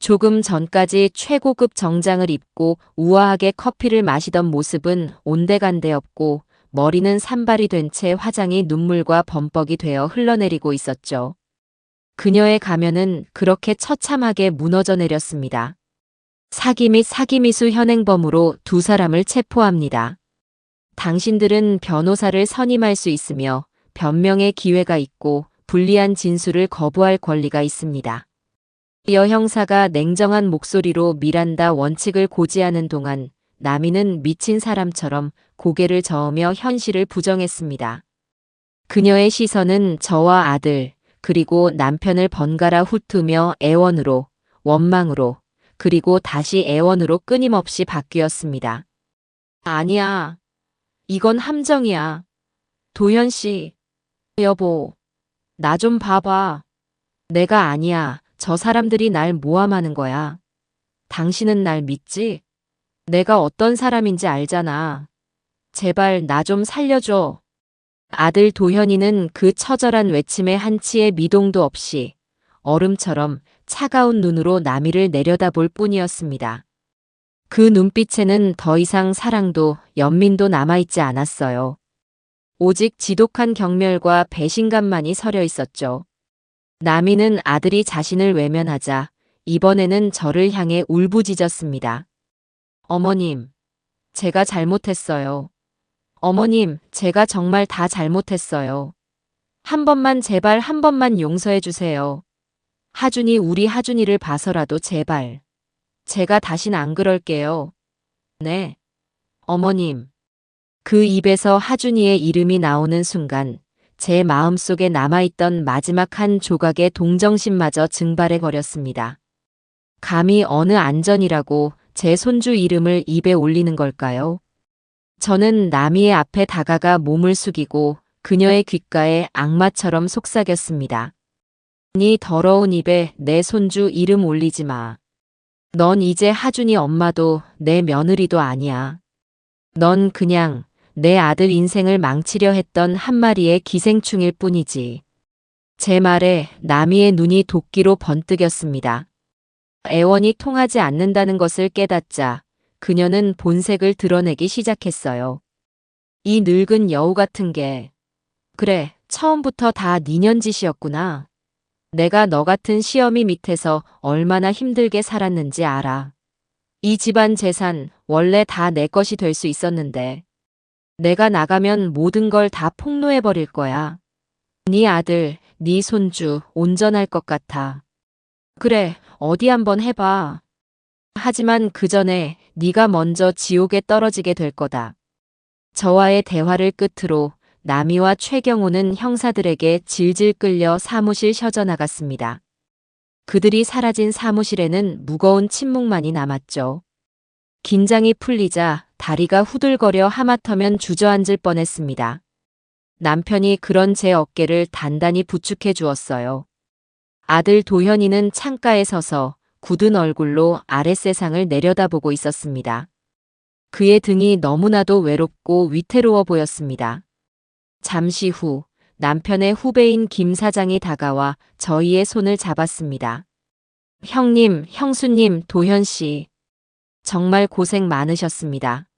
조금 전까지 최고급 정장을 입고 우아하게 커피를 마시던 모습은 온데간데 없고 머리는 산발이 된 채 화장이 눈물과 범벅이 되어 흘러내리고 있었죠. 그녀의 가면은 그렇게 처참하게 무너져 내렸습니다. 사기 및 사기미수 현행범으로 두 사람을 체포합니다. 당신들은 변호사를 선임할 수 있으며 변명의 기회가 있고 불리한 진술을 거부할 권리가 있습니다. 여 형사가 냉정한 목소리로 미란다 원칙을 고지하는 동안 나미는 미친 사람처럼 고개를 저으며 현실을 부정했습니다. 그녀의 시선은 저와 아들, 그리고 남편을 번갈아 훑으며 애원으로, 원망으로, 그리고 다시 애원으로 끊임없이 바뀌었습니다. 아니야. 이건 함정이야. 도현 씨. 여보. 나 좀 봐봐. 내가 아니야. 저 사람들이 날 모함하는 거야. 당신은 날 믿지? 내가 어떤 사람인지 알잖아. 제발 나 좀 살려줘. 아들 도현이는 그 처절한 외침에 한치의 미동도 없이 얼음처럼 차가운 눈으로 나미를 내려다볼 뿐이었습니다. 그 눈빛에는 더 이상 사랑도 연민도 남아있지 않았어요. 오직 지독한 경멸과 배신감만이 서려 있었죠. 나미는 아들이 자신을 외면하자 이번에는 저를 향해 울부짖었습니다. 어머님, 제가 잘못했어요. 어머님, 제가 정말 다 잘못했어요. 한 번만 제발 한 번만 용서해 주세요. 하준이 우리 하준이를 봐서라도 제발. 제가 다신 안 그럴게요. 네. 어머님. 그 입에서 하준이의 이름이 나오는 순간 제 마음속에 남아있던 마지막 한 조각의 동정심마저 증발해 버렸습니다. 감히 어느 안전이라고 제 손주 이름을 입에 올리는 걸까요? 저는 나미의 앞에 다가가 몸을 숙이고 그녀의 귓가에 악마처럼 속삭였습니다. 네 더러운 입에 내 손주 이름 올리지 마. 넌 이제 하준이 엄마도 내 며느리도 아니야. 넌 그냥 내 아들 인생을 망치려 했던 한 마리의 기생충일 뿐이지. 제 말에 나미의 눈이 도끼로 번뜩였습니다. 애원이 통하지 않는다는 것을 깨닫자 그녀는 본색을 드러내기 시작했어요. 이 늙은 여우 같은 게. 그래, 처음부터 다 니년 짓이었구나. 내가 너 같은 시어미 밑에서 얼마나 힘들게 살았는지 알아. 이 집안 재산 원래 다 내 것이 될 수 있었는데. 내가 나가면 모든 걸 다 폭로해버릴 거야. 네 아들, 네 손주 온전할 것 같아. 그래, 어디 한번 해봐. 하지만 그 전에 네가 먼저 지옥에 떨어지게 될 거다. 저와의 대화를 끝으로 나미와 최경호는 형사들에게 질질 끌려 사무실 셔져나갔습니다. 그들이 사라진 사무실에는 무거운 침묵만이 남았죠. 긴장이 풀리자 다리가 후들거려 하마터면 주저앉을 뻔했습니다. 남편이 그런 제 어깨를 단단히 부축해 주었어요. 아들 도현이는 창가에 서서 굳은 얼굴로 아랫세상을 내려다보고 있었습니다. 그의 등이 너무나도 외롭고 위태로워 보였습니다. 잠시 후 남편의 후배인 김 사장이 다가와 저희의 손을 잡았습니다. 형님, 형수님, 도현 씨. 정말 고생 많으셨습니다.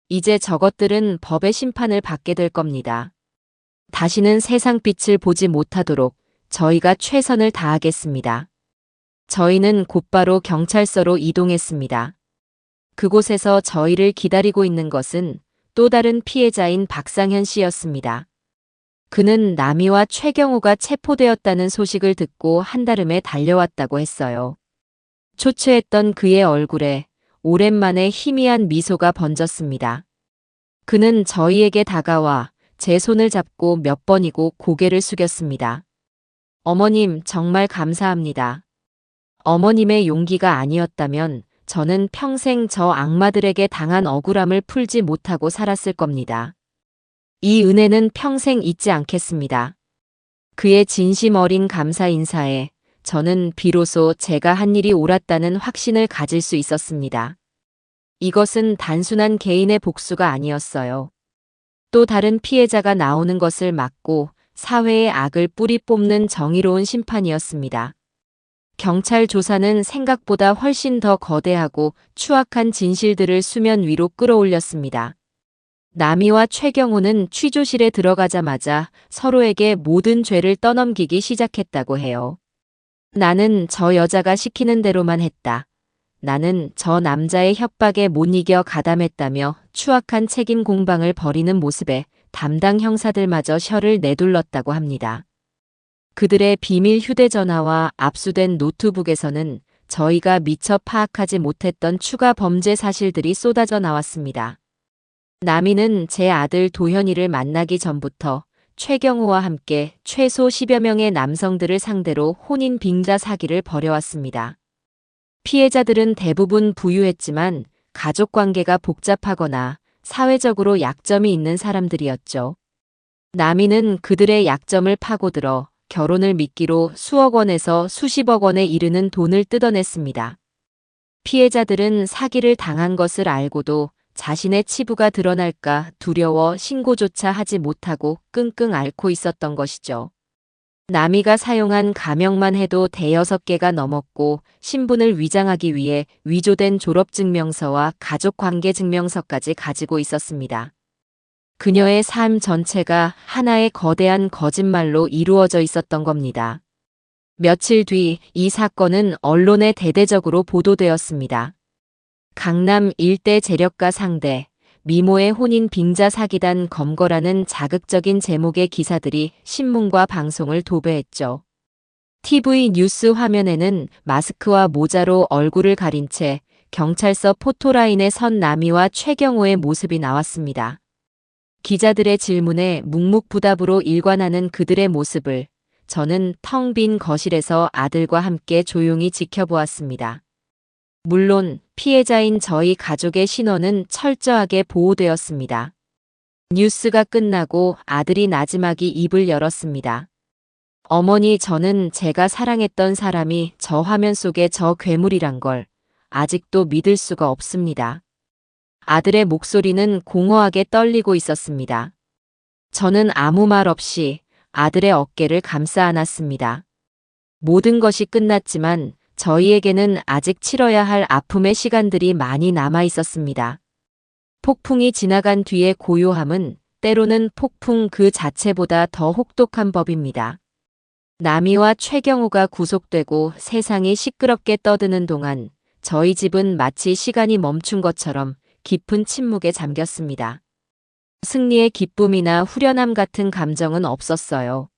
이제 저것들은 법의 심판을 받게 될 겁니다. 다시는 세상빛을 보지 못하도록 저희가 최선을 다하겠습니다. 저희는 곧바로 경찰서로 이동했습니다. 그곳에서 저희를 기다리고 있는 것은 또 다른 피해자인 박상현 씨였습니다. 그는 남이와 최경우가 체포되었다는 소식을 듣고 한달음에 달려왔다고 했어요. 초췌했던 그의 얼굴에 오랜만에 희미한 미소가 번졌습니다. 그는 저희에게 다가와 제 손을 잡고 몇 번이고 고개를 숙였습니다. 어머님, 정말 감사합니다. 어머님의 용기가 아니었다면 저는 평생 저 악마들에게 당한 억울함을 풀지 못하고 살았을 겁니다. 이 은혜는 평생 잊지 않겠습니다. 그의 진심 어린 감사 인사에 저는 비로소 제가 한 일이 옳았다는 확신을 가질 수 있었습니다. 이것은 단순한 개인의 복수가 아니었어요. 또 다른 피해자가 나오는 것을 막고 사회의 악을 뿌리 뽑는 정의로운 심판이었습니다. 경찰 조사는 생각보다 훨씬 더 거대하고 추악한 진실들을 수면 위로 끌어올렸습니다. 남이와 최경우는 취조실에 들어가자마자 서로에게 모든 죄를 떠넘기기 시작했다고 해요. 나는 저 여자가 시키는 대로만 했다. 나는 저 남자의 협박에 못 이겨 가담했다며 추악한 책임 공방을 벌이는 모습에 담당 형사들마저 혀를 내둘렀다고 합니다. 그들의 비밀 휴대전화와 압수된 노트북에서는 저희가 미처 파악하지 못했던 추가 범죄 사실들이 쏟아져 나왔습니다. 남이는 제 아들 도현이를 만나기 전부터 최경우와 함께 최소 10여 명의 남성들을 상대로 혼인 빙자 사기를 벌여왔습니다. 피해자들은 대부분 부유했지만 가족 관계가 복잡하거나 사회적으로 약점이 있는 사람들이었죠. 남이는 그들의 약점을 파고들어 결혼을 미끼로 수억 원에서 수십억 원에 이르는 돈을 뜯어냈습니다. 피해자들은 사기를 당한 것을 알고도 자신의 치부가 드러날까 두려워 신고조차 하지 못하고 끙끙 앓고 있었던 것이죠. 남이가 사용한 가명만 해도 6개가 넘었고 신분을 위장하기 위해 위조된 졸업증명서와 가족관계증명서까지 가지고 있었습니다. 그녀의 삶 전체가 하나의 거대한 거짓말로 이루어져 있었던 겁니다. 며칠 뒤 이 사건은 언론에 대대적으로 보도되었습니다. 강남 일대 재력가 상대, 미모의 혼인 빙자 사기단 검거라는 자극적인 제목의 기사들이 신문과 방송을 도배했죠. TV 뉴스 화면에는 마스크와 모자로 얼굴을 가린 채 경찰서 포토라인에 선 남이와 최경호의 모습이 나왔습니다. 기자들의 질문에 묵묵부답으로 일관하는 그들의 모습을 저는 텅 빈 거실에서 아들과 함께 조용히 지켜보았습니다. 물론 피해자인 저희 가족의 신원은 철저하게 보호되었습니다. 뉴스가 끝나고 아들이 나지막이 입을 열었습니다. 어머니, 저는 제가 사랑했던 사람이 저 화면 속의 저 괴물이란 걸 아직도 믿을 수가 없습니다. 아들의 목소리는 공허하게 떨리고 있었습니다. 저는 아무 말 없이 아들의 어깨를 감싸 안았습니다. 모든 것이 끝났지만 저희에게는 아직 치러야 할 아픔의 시간들이 많이 남아 있었습니다. 폭풍이 지나간 뒤의 고요함은 때로는 폭풍 그 자체보다 더 혹독한 법입니다. 남이와 최경우가 구속되고 세상이 시끄럽게 떠드는 동안 저희 집은 마치 시간이 멈춘 것처럼 깊은 침묵에 잠겼습니다. 승리의 기쁨이나 후련함 같은 감정은 없었어요.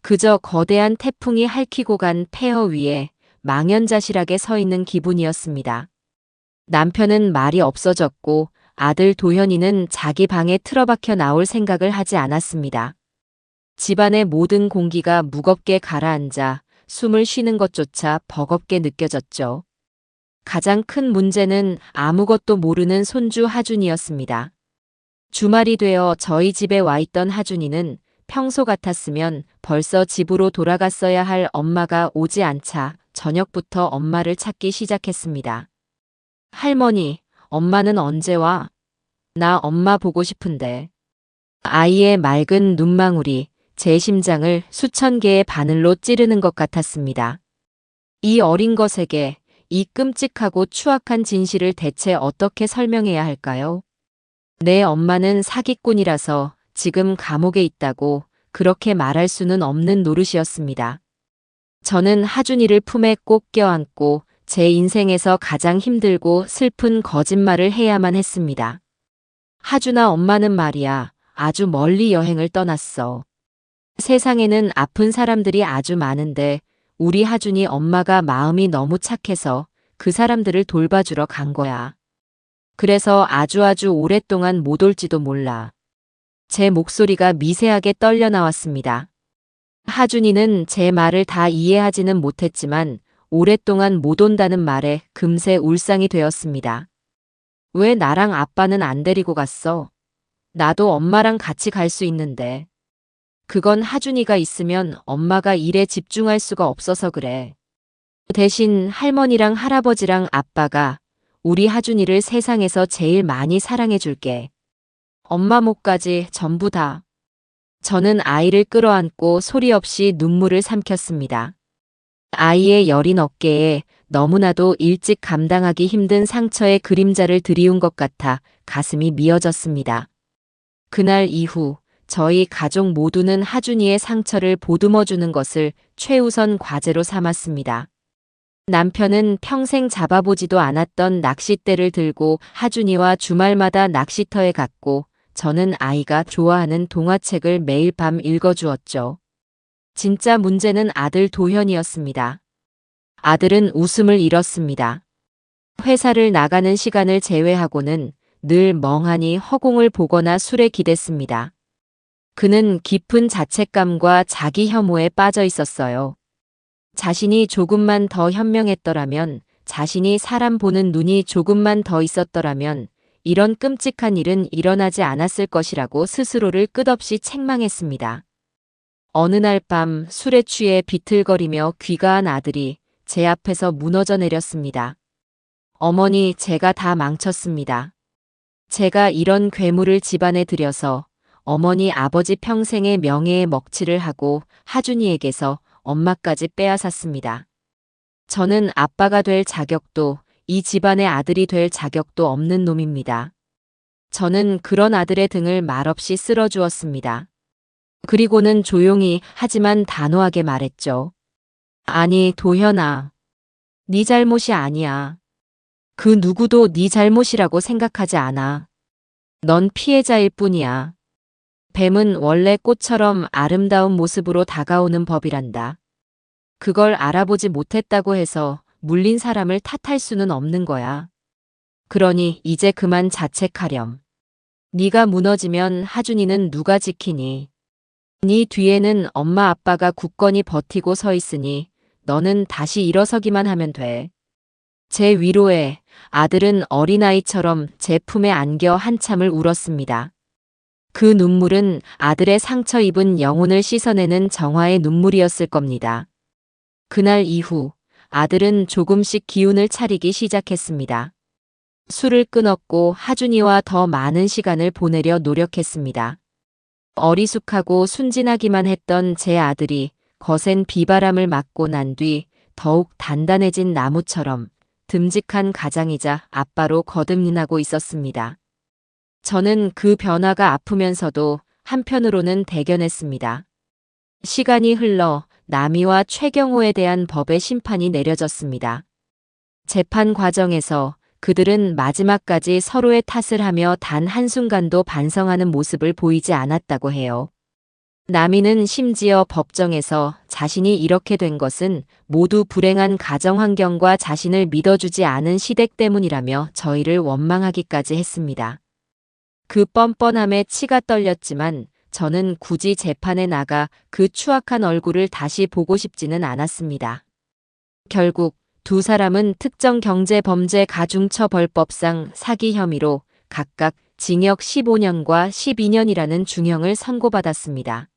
그저 거대한 태풍이 핥히고 간 폐허 위에 망연자실하게 서 있는 기분이었습니다. 남편은 말이 없어졌고 아들 도현이는 자기 방에 틀어박혀 나올 생각을 하지 않았습니다. 집안의 모든 공기가 무겁게 가라앉아 숨을 쉬는 것조차 버겁게 느껴졌죠. 가장 큰 문제는 아무것도 모르는 손주 하준이였습니다. 주말이 되어 저희 집에 와 있던 하준이는 평소 같았으면 벌써 집으로 돌아갔어야 할 엄마가 오지 않자 저녁부터 엄마를 찾기 시작했습니다. 할머니, 엄마는 언제 와? 나 엄마 보고 싶은데. 아이의 맑은 눈망울이 제 심장을 수천 개의 바늘로 찌르는 것 같았습니다. 이 어린 것에게 이 끔찍하고 추악한 진실을 대체 어떻게 설명해야 할까요? 내 엄마는 사기꾼이라서 지금 감옥에 있다고 그렇게 말할 수는 없는 노릇이었습니다. 저는 하준이를 품에 꼭 껴안고 제 인생에서 가장 힘들고 슬픈 거짓말을 해야만 했습니다. 하준아, 엄마는 말이야, 아주 멀리 여행을 떠났어. 세상에는 아픈 사람들이 아주 많은데 우리 하준이 엄마가 마음이 너무 착해서 그 사람들을 돌봐주러 간 거야. 그래서 아주 오랫동안 못 올지도 몰라. 제 목소리가 미세하게 떨려 나왔습니다. 하준이는 제 말을 다 이해하지는 못했지만 오랫동안 못 온다는 말에 금세 울상이 되었습니다. 왜 나랑 아빠는 안 데리고 갔어? 나도 엄마랑 같이 갈 수 있는데. 그건 하준이가 있으면 엄마가 일에 집중할 수가 없어서 그래. 대신 할머니랑 할아버지랑 아빠가 우리 하준이를 세상에서 제일 많이 사랑해 줄게. 엄마 목까지 전부 다. 저는 아이를 끌어안고 소리 없이 눈물을 삼켰습니다. 아이의 여린 어깨에 너무나도 일찍 감당하기 힘든 상처의 그림자를 들이운 것 같아 가슴이 미어졌습니다. 그날 이후 저희 가족 모두는 하준이의 상처를 보듬어주는 것을 최우선 과제로 삼았습니다. 남편은 평생 잡아보지도 않았던 낚싯대를 들고 하준이와 주말마다 낚시터에 갔고 저는 아이가 좋아하는 동화책을 매일 밤 읽어주었죠. 진짜 문제는 아들 도현이었습니다. 아들은 웃음을 잃었습니다. 회사를 나가는 시간을 제외하고는 늘 멍하니 허공을 보거나 술에 기댔습니다. 그는 깊은 자책감과 자기 혐오에 빠져 있었어요. 자신이 조금만 더 현명했더라면, 자신이 사람 보는 눈이 조금만 더 있었더라면 이런 끔찍한 일은 일어나지 않았을 것이라고 스스로를 끝없이 책망했습니다. 어느 날 밤 술에 취해 비틀거리며 귀가한 아들이 제 앞에서 무너져 내렸습니다. 어머니, 제가 다 망쳤습니다. 제가 이런 괴물을 집안에 들여서 어머니 아버지 평생의 명예에 먹칠을 하고 하준이에게서 엄마까지 빼앗았습니다. 저는 아빠가 될 자격도 이 집안의 아들이 될 자격도 없는 놈입니다. 저는 그런 아들의 등을 말없이 쓸어주었습니다. 그리고는 조용히 하지만 단호하게 말했죠. 아니, 도현아. 네 잘못이 아니야. 그 누구도 네 잘못이라고 생각하지 않아. 넌 피해자일 뿐이야. 뱀은 원래 꽃처럼 아름다운 모습으로 다가오는 법이란다. 그걸 알아보지 못했다고 해서 물린 사람을 탓할 수는 없는 거야. 그러니 이제 그만 자책하렴. 네가 무너지면 하준이는 누가 지키니? 네 뒤에는 엄마 아빠가 굳건히 버티고 서 있으니 너는 다시 일어서기만 하면 돼. 제 위로에 아들은 어린아이처럼 제 품에 안겨 한참을 울었습니다. 그 눈물은 아들의 상처 입은 영혼을 씻어내는 정화의 눈물이었을 겁니다. 그날 이후 아들은 조금씩 기운을 차리기 시작했습니다. 술을 끊었고 하준이와 더 많은 시간을 보내려 노력했습니다. 어리숙하고 순진하기만 했던 제 아들이 거센 비바람을 맞고 난 뒤 더욱 단단해진 나무처럼 듬직한 가장이자 아빠로 거듭나고 있었습니다. 저는 그 변화가 아프면서도 한편으로는 대견했습니다. 시간이 흘러 남이와 최경호에 대한 법의 심판이 내려졌습니다. 재판 과정에서 그들은 마지막까지 서로의 탓을 하며 단 한순간도 반성하는 모습을 보이지 않았다고 해요. 남이는 심지어 법정에서 자신이 이렇게 된 것은 모두 불행한 가정 환경과 자신을 믿어주지 않은 시댁 때문이라며 저희를 원망하기까지 했습니다. 그 뻔뻔함에 치가 떨렸지만 저는 굳이 재판에 나가 그 추악한 얼굴을 다시 보고 싶지는 않았습니다. 결국 두 사람은 특정 경제범죄 가중처벌법상 사기 혐의로 각각 징역 15년과 12년이라는 중형을 선고받았습니다.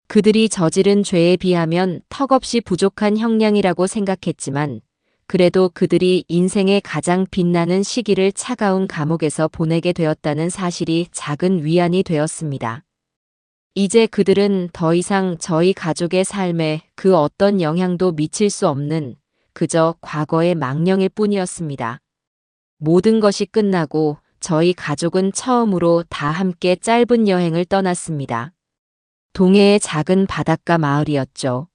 그들이 저지른 죄에 비하면 턱없이 부족한 형량이라고 생각했지만 그래도 그들이 인생의 가장 빛나는 시기를 차가운 감옥에서 보내게 되었다는 사실이 작은 위안이 되었습니다. 이제 그들은 더 이상 저희 가족의 삶에 그 어떤 영향도 미칠 수 없는 그저 과거의 망령일 뿐이었습니다. 모든 것이 끝나고 저희 가족은 처음으로 다 함께 짧은 여행을 떠났습니다. 동해의 작은 바닷가 마을이었죠.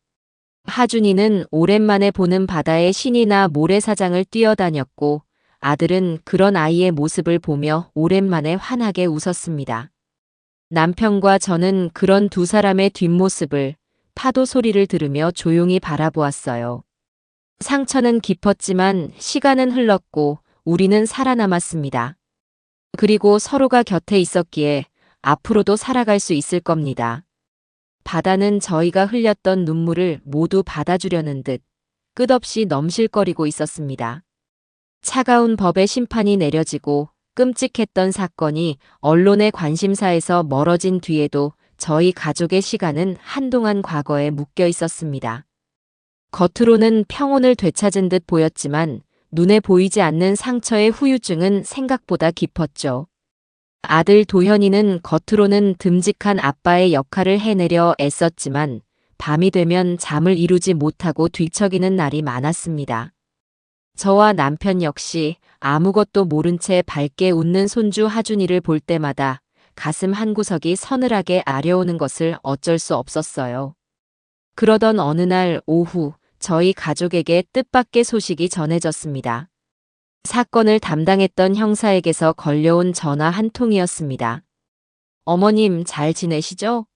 하준이는 오랜만에 보는 바다에 신이 나 모래사장을 뛰어다녔고 아들은 그런 아이의 모습을 보며 오랜만에 환하게 웃었습니다. 남편과 저는 그런 두 사람의 뒷모습을 파도 소리를 들으며 조용히 바라보았어요. 상처는 깊었지만 시간은 흘렀고 우리는 살아남았습니다. 그리고 서로가 곁에 있었기에 앞으로도 살아갈 수 있을 겁니다. 바다는 저희가 흘렸던 눈물을 모두 받아주려는 듯 끝없이 넘실거리고 있었습니다. 차가운 법의 심판이 내려지고 끔찍했던 사건이 언론의 관심사에서 멀어진 뒤에도 저희 가족의 시간은 한동안 과거에 묶여 있었습니다. 겉으로는 평온을 되찾은 듯 보였지만 눈에 보이지 않는 상처의 후유증은 생각보다 깊었죠. 아들 도현이는 겉으로는 듬직한 아빠의 역할을 해내려 애썼지만 밤이 되면 잠을 이루지 못하고 뒤척이는 날이 많았습니다. 저와 남편 역시 아무것도 모른 채 밝게 웃는 손주 하준이를 볼 때마다 가슴 한구석이 서늘하게 아려오는 것을 어쩔 수 없었어요. 그러던 어느 날 오후 저희 가족에게 뜻밖의 소식이 전해졌습니다. 사건을 담당했던 형사에게서 걸려온 전화 한 통이었습니다. 어머님 잘 지내시죠?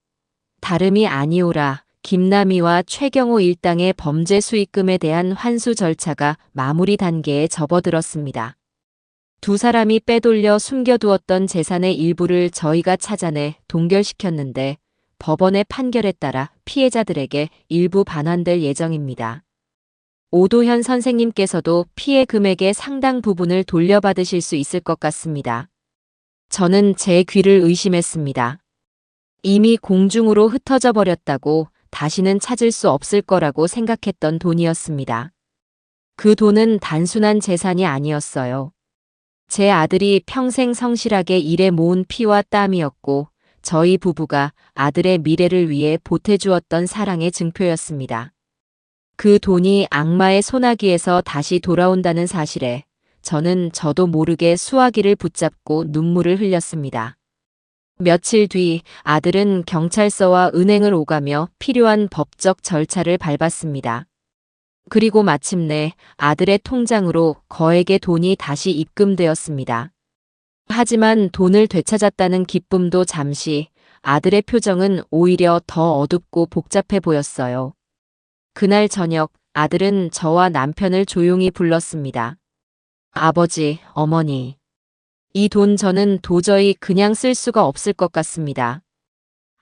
다름이 아니오라. 김남희와 최경호 일당의 범죄 수익금에 대한 환수 절차가 마무리 단계에 접어들었습니다. 두 사람이 빼돌려 숨겨두었던 재산의 일부를 저희가 찾아내 동결시켰는데 법원의 판결에 따라 피해자들에게 일부 반환될 예정입니다. 오도현 선생님께서도 피해 금액의 상당 부분을 돌려받으실 수 있을 것 같습니다. 저는 제 귀를 의심했습니다. 이미 공중으로 흩어져 버렸다고 다시는 찾을 수 없을 거라고 생각했던 돈이었습니다. 그 돈은 단순한 재산이 아니었어요. 제 아들이 평생 성실하게 일해 모은 피와 땀이었고 저희 부부가 아들의 미래를 위해 보태주었던 사랑의 증표였습니다. 그 돈이 악마의 소나기에서 다시 돌아온다는 사실에 저는 저도 모르게 수화기를 붙잡고 눈물을 흘렸습니다. 며칠 뒤 아들은 경찰서와 은행을 오가며 필요한 법적 절차를 밟았습니다. 그리고 마침내 아들의 통장으로 거액의 돈이 다시 입금되었습니다. 하지만 돈을 되찾았다는 기쁨도 잠시, 아들의 표정은 오히려 더 어둡고 복잡해 보였어요. 그날 저녁 아들은 저와 남편을 조용히 불렀습니다. 아버지, 어머니. 이 돈 저는 도저히 그냥 쓸 수가 없을 것 같습니다.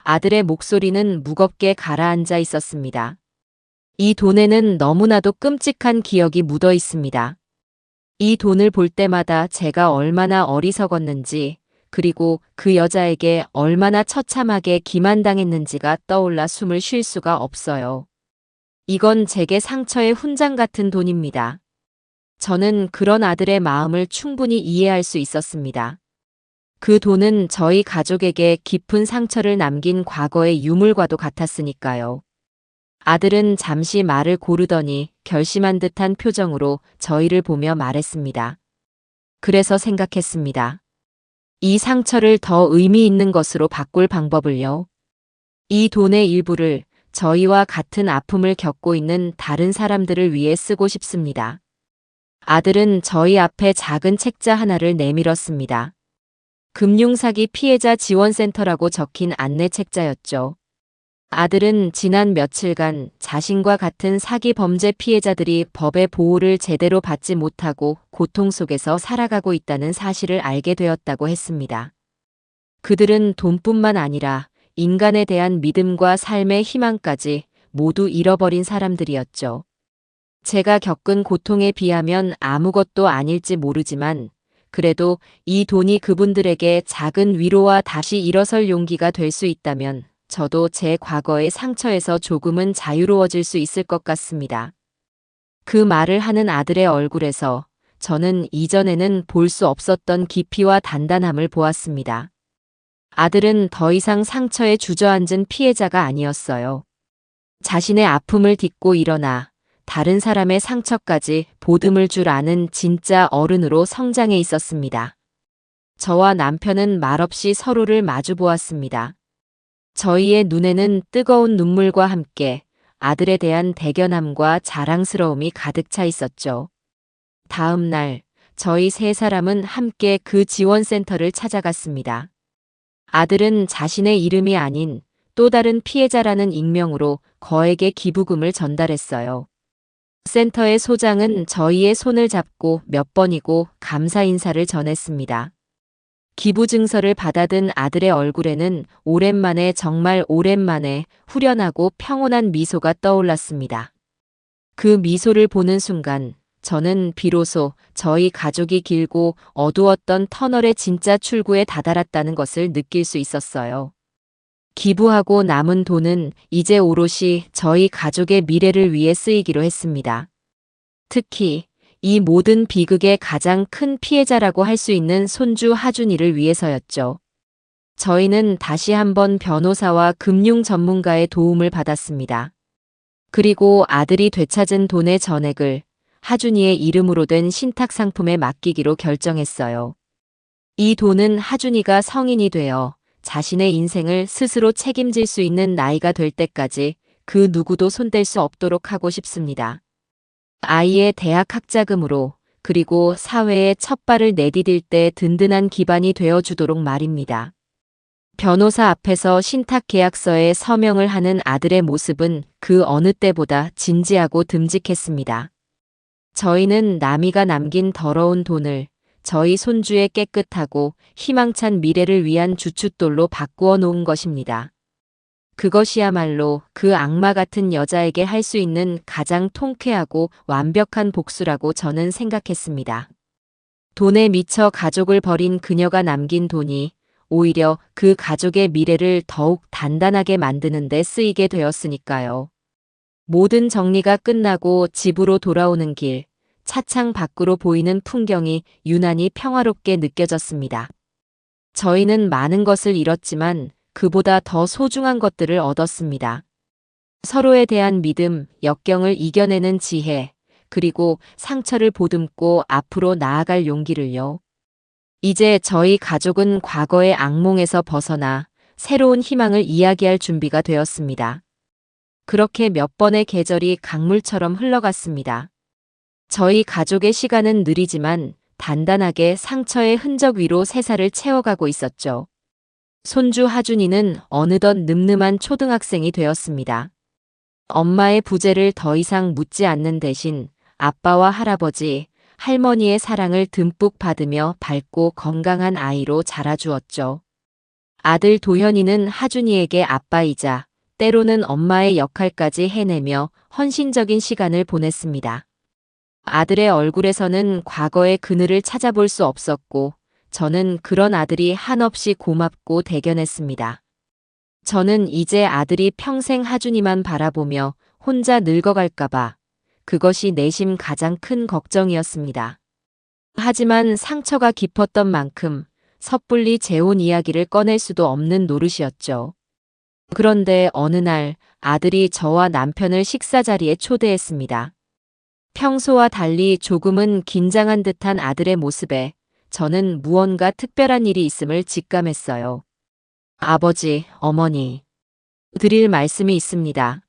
아들의 목소리는 무겁게 가라앉아 있었습니다. 이 돈에는 너무나도 끔찍한 기억이 묻어 있습니다. 이 돈을 볼 때마다 제가 얼마나 어리석었는지, 그리고 그 여자에게 얼마나 처참하게 기만당했는지가 떠올라 숨을 쉴 수가 없어요. 이건 제게 상처의 훈장 같은 돈입니다. 저는 그런 아들의 마음을 충분히 이해할 수 있었습니다. 그 돈은 저희 가족에게 깊은 상처를 남긴 과거의 유물과도 같았으니까요. 아들은 잠시 말을 고르더니 결심한 듯한 표정으로 저희를 보며 말했습니다. 그래서 생각했습니다. 이 상처를 더 의미 있는 것으로 바꿀 방법을요. 이 돈의 일부를 저희와 같은 아픔을 겪고 있는 다른 사람들을 위해 쓰고 싶습니다. 아들은 저희 앞에 작은 책자 하나를 내밀었습니다. 금융사기 피해자 지원센터라고 적힌 안내 책자였죠. 아들은 지난 며칠간 자신과 같은 사기 범죄 피해자들이 법의 보호를 제대로 받지 못하고 고통 속에서 살아가고 있다는 사실을 알게 되었다고 했습니다. 그들은 돈뿐만 아니라 인간에 대한 믿음과 삶의 희망까지 모두 잃어버린 사람들이었죠. 제가 겪은 고통에 비하면 아무것도 아닐지 모르지만 그래도 이 돈이 그분들에게 작은 위로와 다시 일어설 용기가 될 수 있다면 저도 제 과거의 상처에서 조금은 자유로워질 수 있을 것 같습니다. 그 말을 하는 아들의 얼굴에서 저는 이전에는 볼 수 없었던 깊이와 단단함을 보았습니다. 아들은 더 이상 상처에 주저앉은 피해자가 아니었어요. 자신의 아픔을 딛고 일어나 다른 사람의 상처까지 보듬을 줄 아는 진짜 어른으로 성장해 있었습니다. 저와 남편은 말없이 서로를 마주 보았습니다. 저희의 눈에는 뜨거운 눈물과 함께 아들에 대한 대견함과 자랑스러움이 가득 차 있었죠. 다음 날 저희 세 사람은 함께 그 지원센터를 찾아갔습니다. 아들은 자신의 이름이 아닌 또 다른 피해자라는 익명으로 거액의 기부금을 전달했어요. 센터의 소장은 저희의 손을 잡고 몇 번이고 감사 인사를 전했습니다. 기부 증서를 받아든 아들의 얼굴에는 오랜만에 정말 오랜만에 후련하고 평온한 미소가 떠올랐습니다. 그 미소를 보는 순간 저는 비로소 저희 가족이 길고 어두웠던 터널의 진짜 출구에 다다랐다는 것을 느낄 수 있었어요. 기부하고 남은 돈은 이제 오롯이 저희 가족의 미래를 위해 쓰이기로 했습니다. 특히 이 모든 비극의 가장 큰 피해자라고 할 수 있는 손주 하준이를 위해서였죠. 저희는 다시 한번 변호사와 금융 전문가의 도움을 받았습니다. 그리고 아들이 되찾은 돈의 전액을 하준이의 이름으로 된 신탁 상품에 맡기기로 결정했어요. 이 돈은 하준이가 성인이 되어 자신의 인생을 스스로 책임질 수 있는 나이가 될 때까지 그 누구도 손댈 수 없도록 하고 싶습니다. 아이의 대학 학자금으로 그리고 사회에 첫 발을 내디딜 때 든든한 기반이 되어주도록 말입니다. 변호사 앞에서 신탁 계약서에 서명을 하는 아들의 모습은 그 어느 때보다 진지하고 듬직했습니다. 저희는 남이가 남긴 더러운 돈을 저희 손주의 깨끗하고 희망찬 미래를 위한 주춧돌로 바꾸어 놓은 것입니다. 그것이야말로 그 악마 같은 여자에게 할 수 있는 가장 통쾌하고 완벽한 복수라고 저는 생각했습니다. 돈에 미쳐 가족을 버린 그녀가 남긴 돈이 오히려 그 가족의 미래를 더욱 단단하게 만드는 데 쓰이게 되었으니까요. 모든 정리가 끝나고 집으로 돌아오는 길, 차창 밖으로 보이는 풍경이 유난히 평화롭게 느껴졌습니다. 저희는 많은 것을 잃었지만 그보다 더 소중한 것들을 얻었습니다. 서로에 대한 믿음, 역경을 이겨내는 지혜, 그리고 상처를 보듬고 앞으로 나아갈 용기를요. 이제 저희 가족은 과거의 악몽에서 벗어나 새로운 희망을 이야기할 준비가 되었습니다. 그렇게 몇 번의 계절이 강물처럼 흘러갔습니다. 저희 가족의 시간은 느리지만 단단하게 상처의 흔적 위로 세살을 채워가고 있었죠. 손주 하준이는 어느덧 늠름한 초등학생이 되었습니다. 엄마의 부재를 더 이상 묻지 않는 대신 아빠와 할아버지, 할머니의 사랑을 듬뿍 받으며 밝고 건강한 아이로 자라주었죠. 아들 도현이는 하준이에게 아빠이자 때로는 엄마의 역할까지 해내며 헌신적인 시간을 보냈습니다. 아들의 얼굴에서는 과거의 그늘을 찾아볼 수 없었고 저는 그런 아들이 한없이 고맙고 대견했습니다. 저는 이제 아들이 평생 하준이만 바라보며 혼자 늙어갈까봐 그것이 내심 가장 큰 걱정이었습니다. 하지만 상처가 깊었던 만큼 섣불리 재혼 이야기를 꺼낼 수도 없는 노릇이었죠. 그런데 어느 날 아들이 저와 남편을 식사 자리에 초대했습니다. 평소와 달리 조금은 긴장한 듯한 아들의 모습에 저는 무언가 특별한 일이 있음을 직감했어요. 아버지, 어머니, 드릴 말씀이 있습니다.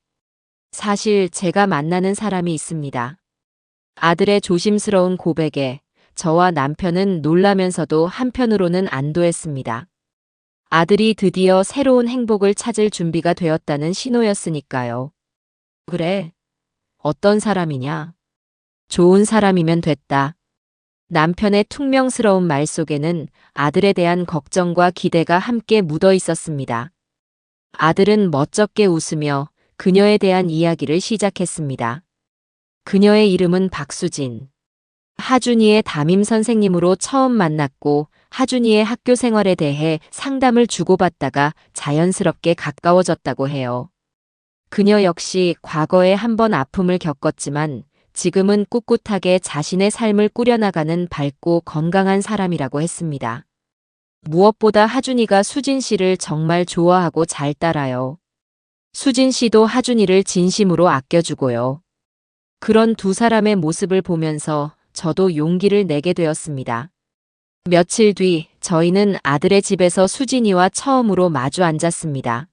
사실 제가 만나는 사람이 있습니다. 아들의 조심스러운 고백에 저와 남편은 놀라면서도 한편으로는 안도했습니다. 아들이 드디어 새로운 행복을 찾을 준비가 되었다는 신호였으니까요. 그래, 어떤 사람이냐? 좋은 사람이면 됐다. 남편의 퉁명스러운 말 속에는 아들에 대한 걱정과 기대가 함께 묻어 있었습니다. 아들은 멋쩍게 웃으며 그녀에 대한 이야기를 시작했습니다. 그녀의 이름은 박수진. 하준이의 담임 선생님으로 처음 만났고 하준이의 학교 생활에 대해 상담을 주고받다가 자연스럽게 가까워졌다고 해요. 그녀 역시 과거에 한 번 아픔을 겪었지만 지금은 꿋꿋하게 자신의 삶을 꾸려나가는 밝고 건강한 사람이라고 했습니다. 무엇보다 하준이가 수진 씨를 정말 좋아하고 잘 따라요. 수진 씨도 하준이를 진심으로 아껴주고요. 그런 두 사람의 모습을 보면서 저도 용기를 내게 되었습니다. 며칠 뒤 저희는 아들의 집에서 수진이와 처음으로 마주 앉았습니다.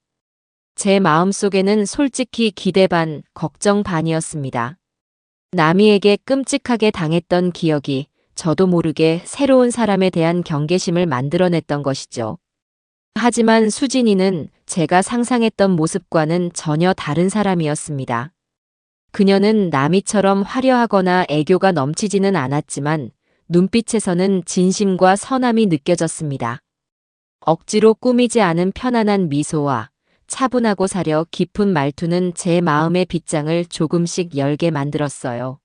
제 마음속에는 솔직히 기대 반, 걱정 반이었습니다. 남이에게 끔찍하게 당했던 기억이 저도 모르게 새로운 사람에 대한 경계심을 만들어냈던 것이죠. 하지만 수진이는 제가 상상했던 모습과는 전혀 다른 사람이었습니다. 그녀는 남이처럼 화려하거나 애교가 넘치지는 않았지만 눈빛에서는 진심과 선함이 느껴졌습니다. 억지로 꾸미지 않은 편안한 미소와 차분하고 사려 깊은 말투는 제 마음의 빗장을 조금씩 열게 만들었어요.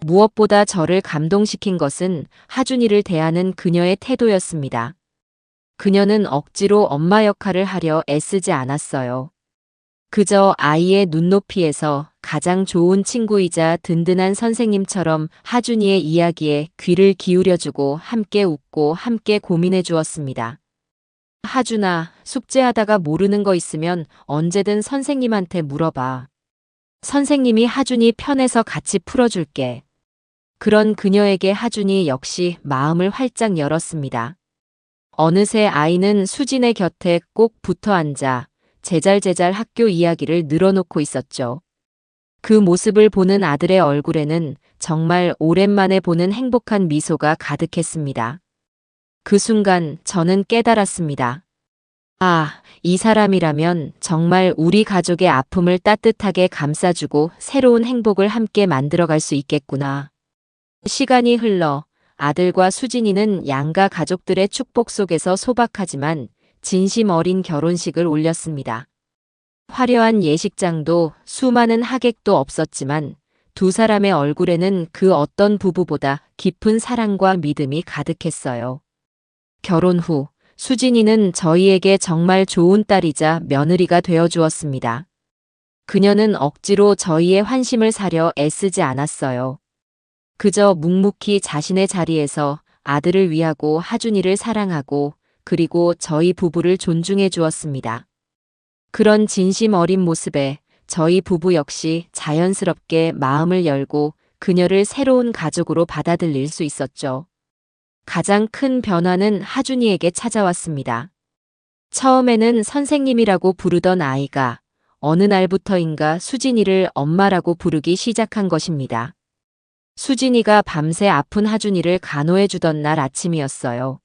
무엇보다 저를 감동시킨 것은 하준이를 대하는 그녀의 태도였습니다. 그녀는 억지로 엄마 역할을 하려 애쓰지 않았어요. 그저 아이의 눈높이에서 가장 좋은 친구이자 든든한 선생님처럼 하준이의 이야기에 귀를 기울여주고 함께 웃고 함께 고민해 주었습니다. 하준아, 숙제하다가 모르는 거 있으면 언제든 선생님한테 물어봐. 선생님이 하준이 편에서 같이 풀어줄게. 그런 그녀에게 하준이 역시 마음을 활짝 열었습니다. 어느새 아이는 수진의 곁에 꼭 붙어 앉아 제잘제잘 학교 이야기를 늘어놓고 있었죠. 그 모습을 보는 아들의 얼굴에는 정말 오랜만에 보는 행복한 미소가 가득했습니다. 그 순간 저는 깨달았습니다. 아, 이 사람이라면 정말 우리 가족의 아픔을 따뜻하게 감싸주고 새로운 행복을 함께 만들어갈 수 있겠구나. 시간이 흘러 아들과 수진이는 양가 가족들의 축복 속에서 소박하지만 진심 어린 결혼식을 올렸습니다. 화려한 예식장도 수많은 하객도 없었지만 두 사람의 얼굴에는 그 어떤 부부보다 깊은 사랑과 믿음이 가득했어요. 결혼 후 수진이는 저희에게 정말 좋은 딸이자 며느리가 되어 주었습니다. 그녀는 억지로 저희의 환심을 사려 애쓰지 않았어요. 그저 묵묵히 자신의 자리에서 아들을 위하고 하준이를 사랑하고 그리고 저희 부부를 존중해 주었습니다. 그런 진심 어린 모습에 저희 부부 역시 자연스럽게 마음을 열고 그녀를 새로운 가족으로 받아들일 수 있었죠. 가장 큰 변화는 하준이에게 찾아왔습니다. 처음에는 선생님이라고 부르던 아이가 어느 날부터인가 수진이를 엄마라고 부르기 시작한 것입니다. 수진이가 밤새 아픈 하준이를 간호해 주던 날 아침이었어요.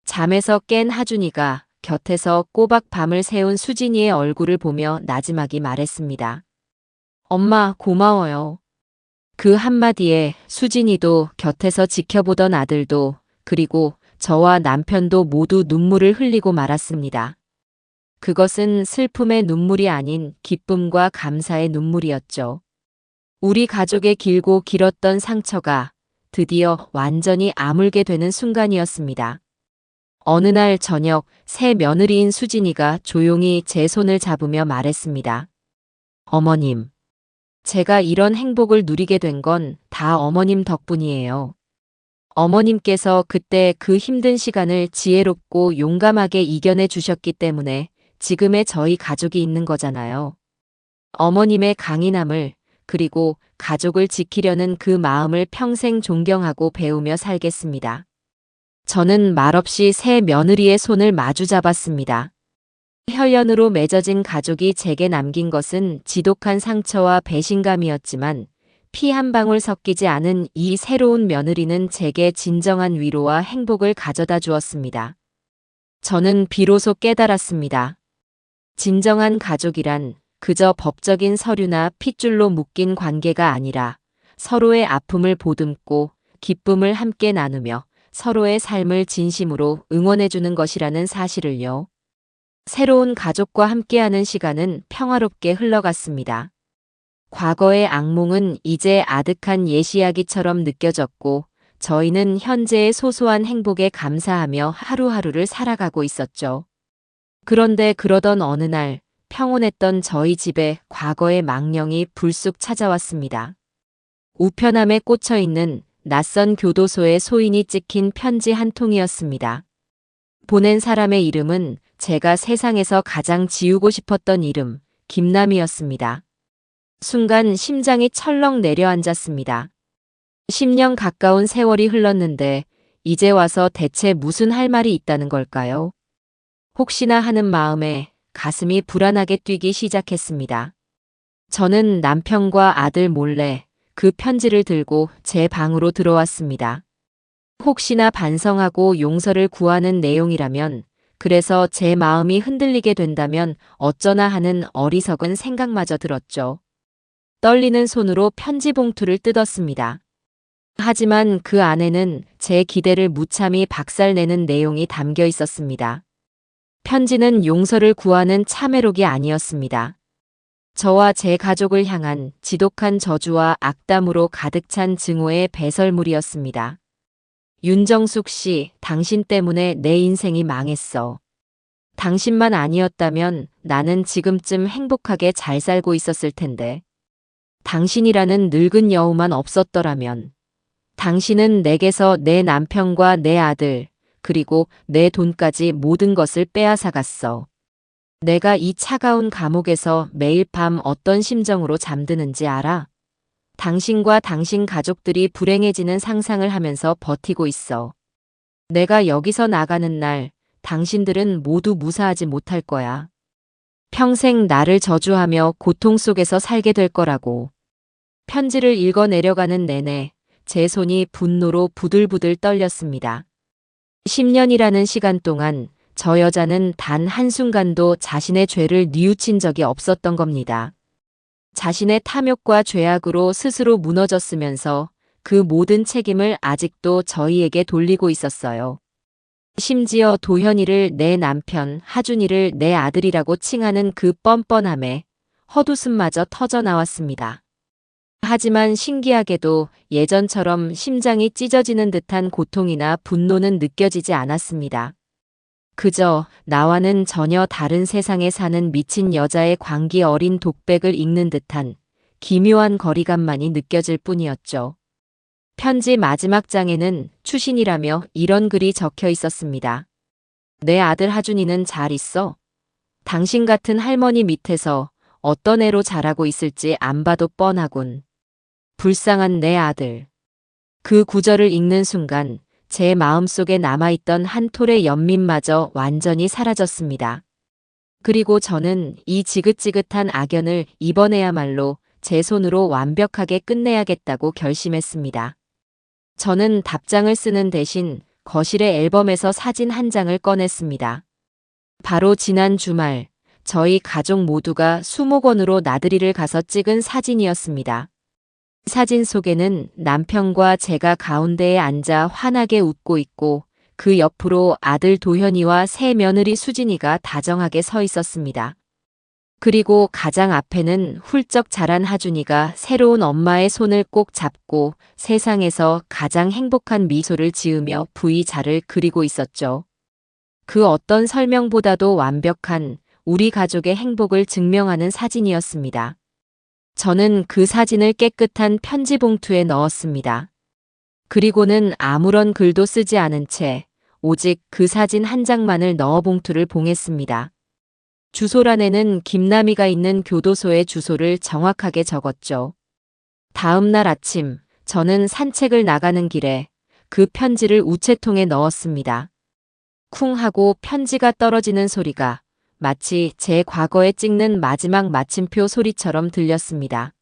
잠에서 깬 하준이가 곁에서 꼬박 밤을 새운 수진이의 얼굴을 보며 나지막이 말했습니다. 엄마, 고마워요. 그 한마디에 수진이도 곁에서 지켜보던 아들도 그리고 저와 남편도 모두 눈물을 흘리고 말았습니다. 그것은 슬픔의 눈물이 아닌 기쁨과 감사의 눈물이었죠. 우리 가족의 길고 길었던 상처가 드디어 완전히 아물게 되는 순간이었습니다. 어느 날 저녁 새 며느리인 수진이가 조용히 제 손을 잡으며 말했습니다. 어머님, 제가 이런 행복을 누리게 된 건 다 어머님 덕분이에요. 어머님께서 그때 그 힘든 시간을 지혜롭고 용감하게 이겨내 주셨기 때문에 지금의 저희 가족이 있는 거잖아요. 어머님의 강인함을 그리고 가족을 지키려는 그 마음을 평생 존경하고 배우며 살겠습니다. 저는 말없이 새 며느리의 손을 마주 잡았습니다. 혈연으로 맺어진 가족이 제게 남긴 것은 지독한 상처와 배신감이었지만 피 한 방울 섞이지 않은 이 새로운 며느리는 제게 진정한 위로와 행복을 가져다 주었습니다. 저는 비로소 깨달았습니다. 진정한 가족이란 그저 법적인 서류나 핏줄로 묶인 관계가 아니라 서로의 아픔을 보듬고 기쁨을 함께 나누며 서로의 삶을 진심으로 응원해주는 것이라는 사실을요. 새로운 가족과 함께하는 시간은 평화롭게 흘러갔습니다. 과거의 악몽은 이제 아득한 예시야기처럼 느껴졌고 저희는 현재의 소소한 행복에 감사하며 하루하루를 살아가고 있었죠. 그런데 그러던 어느 날 평온했던 저희 집에 과거의 망령이 불쑥 찾아왔습니다. 우편함에 꽂혀 있는 낯선 교도소의 소인이 찍힌 편지 한 통이었습니다. 보낸 사람의 이름은 제가 세상에서 가장 지우고 싶었던 이름, 김남이었습니다. 순간 심장이 철렁 내려앉았습니다. 10년 가까운 세월이 흘렀는데 이제 와서 대체 무슨 할 말이 있다는 걸까요? 혹시나 하는 마음에 가슴이 불안하게 뛰기 시작했습니다. 저는 남편과 아들 몰래 그 편지를 들고 제 방으로 들어왔습니다. 혹시나 반성하고 용서를 구하는 내용이라면 그래서 제 마음이 흔들리게 된다면 어쩌나 하는 어리석은 생각마저 들었죠. 떨리는 손으로 편지 봉투를 뜯었습니다. 하지만 그 안에는 제 기대를 무참히 박살내는 내용이 담겨 있었습니다. 편지는 용서를 구하는 참회록이 아니었습니다. 저와 제 가족을 향한 지독한 저주와 악담으로 가득 찬 증오의 배설물이었습니다. 윤정숙 씨, 당신 때문에 내 인생이 망했어. 당신만 아니었다면 나는 지금쯤 행복하게 잘 살고 있었을 텐데. 당신이라는 늙은 여우만 없었더라면. 당신은 내게서 내 남편과 내 아들, 그리고 내 돈까지 모든 것을 빼앗아갔어. 내가 이 차가운 감옥에서 매일 밤 어떤 심정으로 잠드는지 알아? 당신과 당신 가족들이 불행해지는 상상을 하면서 버티고 있어. 내가 여기서 나가는 날, 당신들은 모두 무사하지 못할 거야. 평생 나를 저주하며 고통 속에서 살게 될 거라고. 편지를 읽어 내려가는 내내 제 손이 분노로 부들부들 떨렸습니다. 10년이라는 시간 동안 저 여자는 단 한순간도 자신의 죄를 뉘우친 적이 없었던 겁니다. 자신의 탐욕과 죄악으로 스스로 무너졌으면서 그 모든 책임을 아직도 저희에게 돌리고 있었어요. 심지어 도현이를 내 남편, 하준이를 내 아들이라고 칭하는 그 뻔뻔함에 헛웃음마저 터져 나왔습니다. 하지만 신기하게도 예전처럼 심장이 찢어지는 듯한 고통이나 분노는 느껴지지 않았습니다. 그저 나와는 전혀 다른 세상에 사는 미친 여자의 광기 어린 독백을 읽는 듯한 기묘한 거리감만이 느껴질 뿐이었죠. 편지 마지막 장에는 추신이라며 이런 글이 적혀 있었습니다. 내 아들 하준이는 잘 있어? 당신 같은 할머니 밑에서 어떤 애로 자라고 있을지 안 봐도 뻔하군. 불쌍한 내 아들. 그 구절을 읽는 순간 제 마음속에 남아있던 한 톨의 연민마저 완전히 사라졌습니다. 그리고 저는 이 지긋지긋한 악연을 이번에야말로 제 손으로 완벽하게 끝내야겠다고 결심했습니다. 저는 답장을 쓰는 대신 거실의 앨범에서 사진 한 장을 꺼냈습니다. 바로 지난 주말 저희 가족 모두가 수목원으로 나들이를 가서 찍은 사진이었습니다. 사진 속에는 남편과 제가 가운데에 앉아 환하게 웃고 있고 그 옆으로 아들 도현이와 새 며느리 수진이가 다정하게 서 있었습니다. 그리고 가장 앞에는 훌쩍 자란 하준이가 새로운 엄마의 손을 꼭 잡고 세상에서 가장 행복한 미소를 지으며 V자를 그리고 있었죠. 그 어떤 설명보다도 완벽한 우리 가족의 행복을 증명하는 사진이었습니다. 저는 그 사진을 깨끗한 편지 봉투에 넣었습니다. 그리고는 아무런 글도 쓰지 않은 채 오직 그 사진 한 장만을 넣어 봉투를 봉했습니다. 주소란에는 김남희가 있는 교도소의 주소를 정확하게 적었죠. 다음 날 아침 저는 산책을 나가는 길에 그 편지를 우체통에 넣었습니다. 쿵 하고 편지가 떨어지는 소리가 마치 제 과거에 찍는 마지막 마침표 소리처럼 들렸습니다.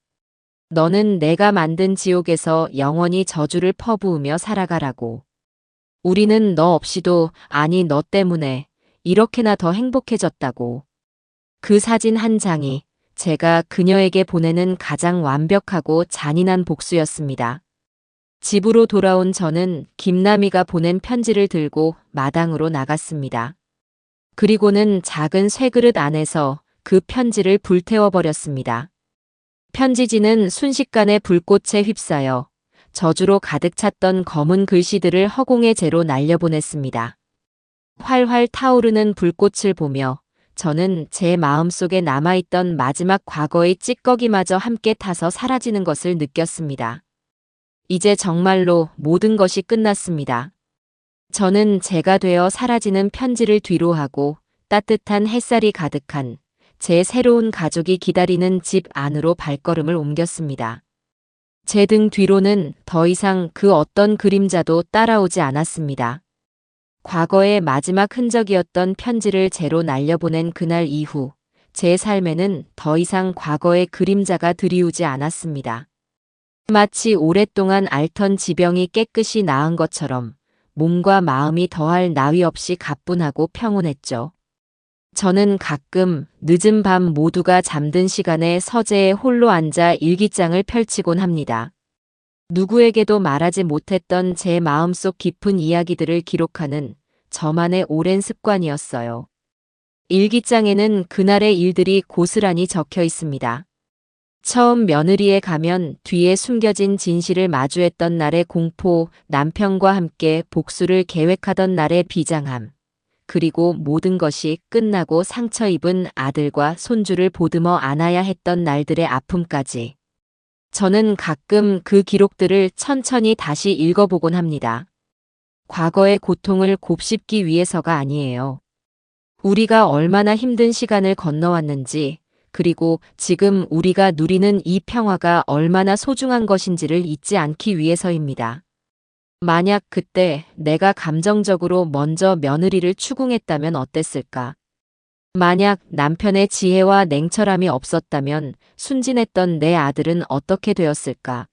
너는 내가 만든 지옥에서 영원히 저주를 퍼부으며 살아가라고. 우리는 너 없이도, 아니 너 때문에 이렇게나 더 행복해졌다고. 그 사진 한 장이 제가 그녀에게 보내는 가장 완벽하고 잔인한 복수였습니다. 집으로 돌아온 저는 김남희가 보낸 편지를 들고 마당으로 나갔습니다. 그리고는 작은 쇠그릇 안에서 그 편지를 불태워버렸습니다. 편지지는 순식간에 불꽃에 휩싸여 저주로 가득 찼던 검은 글씨들을 허공의 재로 날려보냈습니다. 활활 타오르는 불꽃을 보며 저는 제 마음속에 남아있던 마지막 과거의 찌꺼기마저 함께 타서 사라지는 것을 느꼈습니다. 이제 정말로 모든 것이 끝났습니다. 저는 제가 되어 사라지는 편지를 뒤로하고 따뜻한 햇살이 가득한 제 새로운 가족이 기다리는 집 안으로 발걸음을 옮겼습니다. 제 등 뒤로는 더 이상 그 어떤 그림자도 따라오지 않았습니다. 과거의 마지막 흔적이었던 편지를 재로 날려보낸 그날 이후 제 삶에는 더 이상 과거의 그림자가 드리우지 않았습니다. 마치 오랫동안 앓던 지병이 깨끗이 나은 것처럼 몸과 마음이 더할 나위 없이 가뿐하고 평온했죠. 저는 가끔 늦은 밤 모두가 잠든 시간에 서재에 홀로 앉아 일기장을 펼치곤 합니다. 누구에게도 말하지 못했던 제 마음속 깊은 이야기들을 기록하는 저만의 오랜 습관이었어요. 일기장에는 그날의 일들이 고스란히 적혀 있습니다. 처음 며느리에 가면 뒤에 숨겨진 진실을 마주했던 날의 공포, 남편과 함께 복수를 계획하던 날의 비장함, 그리고 모든 것이 끝나고 상처 입은 아들과 손주를 보듬어 안아야 했던 날들의 아픔까지. 저는 가끔 그 기록들을 천천히 다시 읽어보곤 합니다. 과거의 고통을 곱씹기 위해서가 아니에요. 우리가 얼마나 힘든 시간을 건너왔는지, 그리고 지금 우리가 누리는 이 평화가 얼마나 소중한 것인지를 잊지 않기 위해서입니다. 만약 그때 내가 감정적으로 먼저 며느리를 추궁했다면 어땠을까? 만약 남편의 지혜와 냉철함이 없었다면 순진했던 내 아들은 어떻게 되었을까?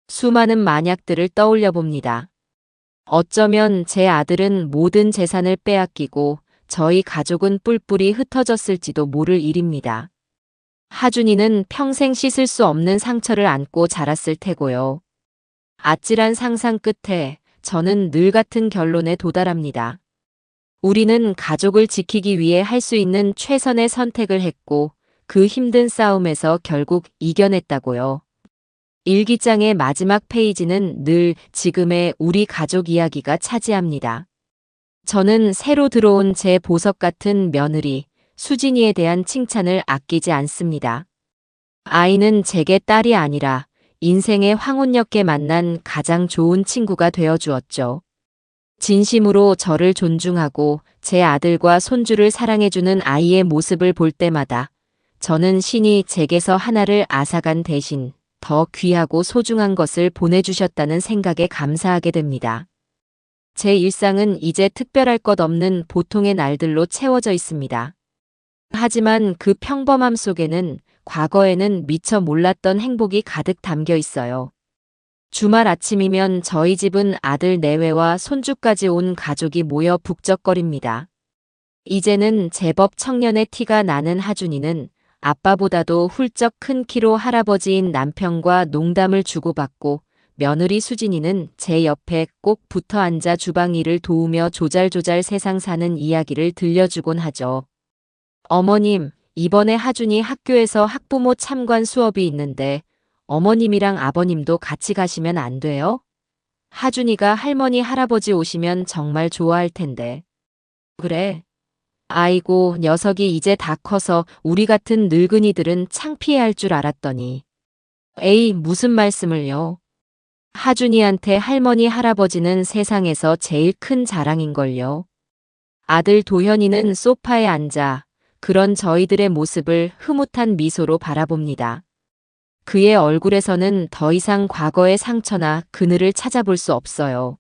수많은 만약들을 떠올려 봅니다. 어쩌면 제 아들은 모든 재산을 빼앗기고 저희 가족은 뿔뿔이 흩어졌을지도 모를 일입니다. 하준이는 평생 씻을 수 없는 상처를 안고 자랐을 테고요. 아찔한 상상 끝에 저는 늘 같은 결론에 도달합니다. 우리는 가족을 지키기 위해 할 수 있는 최선의 선택을 했고 그 힘든 싸움에서 결국 이겨냈다고요. 일기장의 마지막 페이지는 늘 지금의 우리 가족 이야기가 차지합니다. 저는 새로 들어온 제 보석 같은 며느리, 수진이에 대한 칭찬을 아끼지 않습니다. 아이는 제게 딸이 아니라 인생의 황혼역에 만난 가장 좋은 친구가 되어 주었죠. 진심으로 저를 존중하고 제 아들과 손주를 사랑해주는 아이의 모습을 볼 때마다 저는 신이 제게서 하나를 앗아간 대신 더 귀하고 소중한 것을 보내주셨다는 생각에 감사하게 됩니다. 제 일상은 이제 특별할 것 없는 보통의 날들로 채워져 있습니다. 하지만 그 평범함 속에는 과거에는 미처 몰랐던 행복이 가득 담겨 있어요. 주말 아침이면 저희 집은 아들 내외와 손주까지 온 가족이 모여 북적거립니다. 이제는 제법 청년의 티가 나는 하준이는 아빠보다도 훌쩍 큰 키로 할아버지인 남편과 농담을 주고받고 며느리 수진이는 제 옆에 꼭 붙어 앉아 주방 일을 도우며 조잘조잘 세상 사는 이야기를 들려주곤 하죠. 어머님, 이번에 하준이 학교에서 학부모 참관 수업이 있는데 어머님이랑 아버님도 같이 가시면 안 돼요? 하준이가 할머니 할아버지 오시면 정말 좋아할 텐데. 그래. 아이고, 녀석이 이제 다 커서 우리 같은 늙은이들은 창피해할 줄 알았더니. 에이, 무슨 말씀을요. 하준이한테 할머니 할아버지는 세상에서 제일 큰 자랑인걸요. 아들 도현이는 소파에 앉아 그런 저희들의 모습을 흐뭇한 미소로 바라봅니다. 그의 얼굴에서는 더 이상 과거의 상처나 그늘을 찾아볼 수 없어요.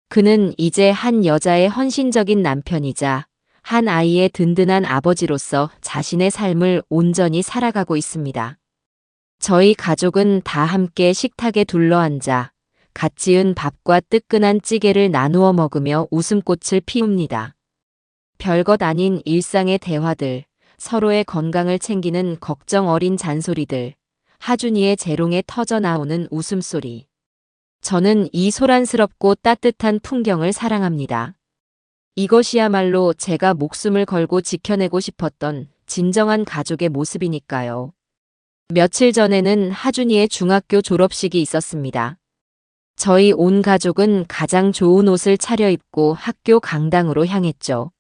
그는 이제 한 여자의 헌신적인 남편이자 한 아이의 든든한 아버지로서 자신의 삶을 온전히 살아가고 있습니다. 저희 가족은 다 함께 식탁에 둘러앉아 갓 지은 밥과 뜨끈한 찌개를 나누어 먹으며 웃음꽃을 피웁니다. 별것 아닌 일상의 대화들, 서로의 건강을 챙기는 걱정 어린 잔소리들, 하준이의 재롱에 터져나오는 웃음소리. 저는 이 소란스럽고 따뜻한 풍경을 사랑합니다. 이것이야말로 제가 목숨을 걸고 지켜내고 싶었던 진정한 가족의 모습이니까요. 며칠 전에는 하준이의 중학교 졸업식이 있었습니다. 저희 온 가족은 가장 좋은 옷을 차려입고 학교 강당으로 향했죠.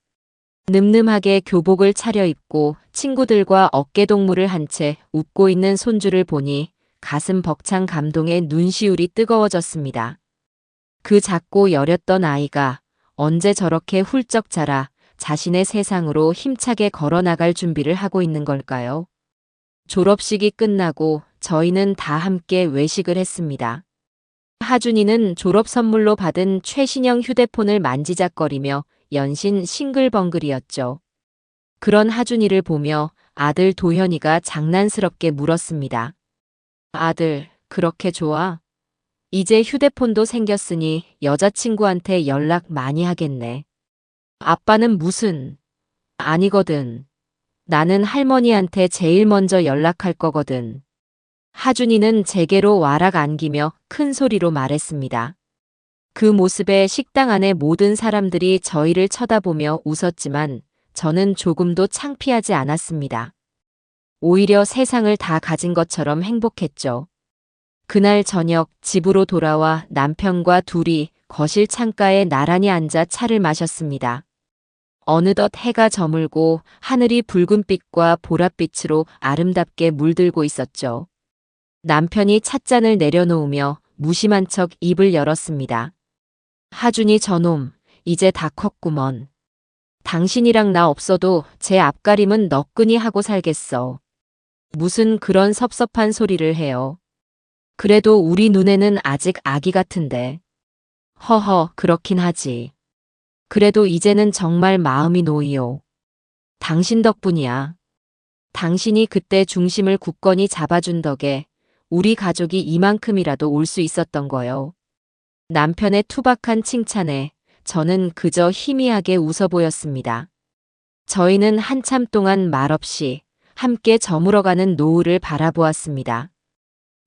늠름하게 교복을 차려입고 친구들과 어깨동무를 한 채 웃고 있는 손주를 보니 가슴 벅찬 감동에 눈시울이 뜨거워졌습니다. 그 작고 여렸던 아이가 언제 저렇게 훌쩍 자라 자신의 세상으로 힘차게 걸어나갈 준비를 하고 있는 걸까요? 졸업식이 끝나고 저희는 다 함께 외식을 했습니다. 하준이는 졸업 선물로 받은 최신형 휴대폰을 만지작거리며 연신 싱글벙글이었죠. 그런 하준이를 보며 아들 도현이가 장난스럽게 물었습니다. 아들, 그렇게 좋아? 이제 휴대폰도 생겼으니 여자친구한테 연락 많이 하겠네. 아빠는 무슨? 아니거든. 나는 할머니한테 제일 먼저 연락할 거거든. 하준이는 제게로 와락 안기며 큰 소리로 말했습니다. 그 모습에 식당 안의 모든 사람들이 저희를 쳐다보며 웃었지만 저는 조금도 창피하지 않았습니다. 오히려 세상을 다 가진 것처럼 행복했죠. 그날 저녁 집으로 돌아와 남편과 둘이 거실 창가에 나란히 앉아 차를 마셨습니다. 어느덧 해가 저물고 하늘이 붉은빛과 보랏빛으로 아름답게 물들고 있었죠. 남편이 찻잔을 내려놓으며 무심한 척 입을 열었습니다. 하준이 저놈, 이제 다 컸구먼. 당신이랑 나 없어도 제 앞가림은 너끈히 하고 살겠어. 무슨 그런 섭섭한 소리를 해요. 그래도 우리 눈에는 아직 아기 같은데. 허허, 그렇긴 하지. 그래도 이제는 정말 마음이 놓이요. 당신 덕분이야. 당신이 그때 중심을 굳건히 잡아준 덕에 우리 가족이 이만큼이라도 올 수 있었던 거요. 남편의 투박한 칭찬에 저는 그저 희미하게 웃어 보였습니다. 저희는 한참 동안 말없이 함께 저물어가는 노을을 바라보았습니다.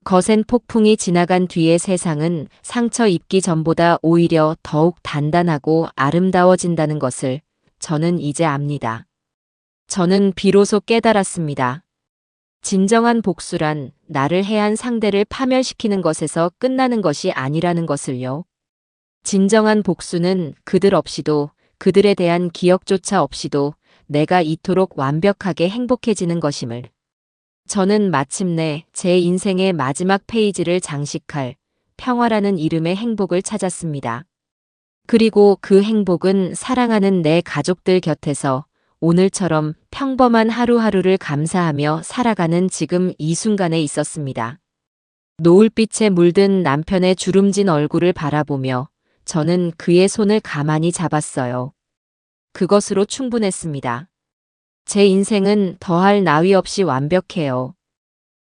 거센 폭풍이 지나간 뒤의 세상은 상처 입기 전보다 오히려 더욱 단단하고 아름다워진다는 것을 저는 이제 압니다. 저는 비로소 깨달았습니다. 진정한 복수란 나를 해한 상대를 파멸시키는 것에서 끝나는 것이 아니라는 것을요. 진정한 복수는 그들 없이도, 그들에 대한 기억조차 없이도 내가 이토록 완벽하게 행복해지는 것임을. 저는 마침내 제 인생의 마지막 페이지를 장식할 평화라는 이름의 행복을 찾았습니다. 그리고 그 행복은 사랑하는 내 가족들 곁에서 오늘처럼 평범한 하루하루를 감사하며 살아가는 지금 이 순간에 있었습니다. 노을빛에 물든 남편의 주름진 얼굴을 바라보며 저는 그의 손을 가만히 잡았어요. 그것으로 충분했습니다. 제 인생은 더할 나위 없이 완벽해요.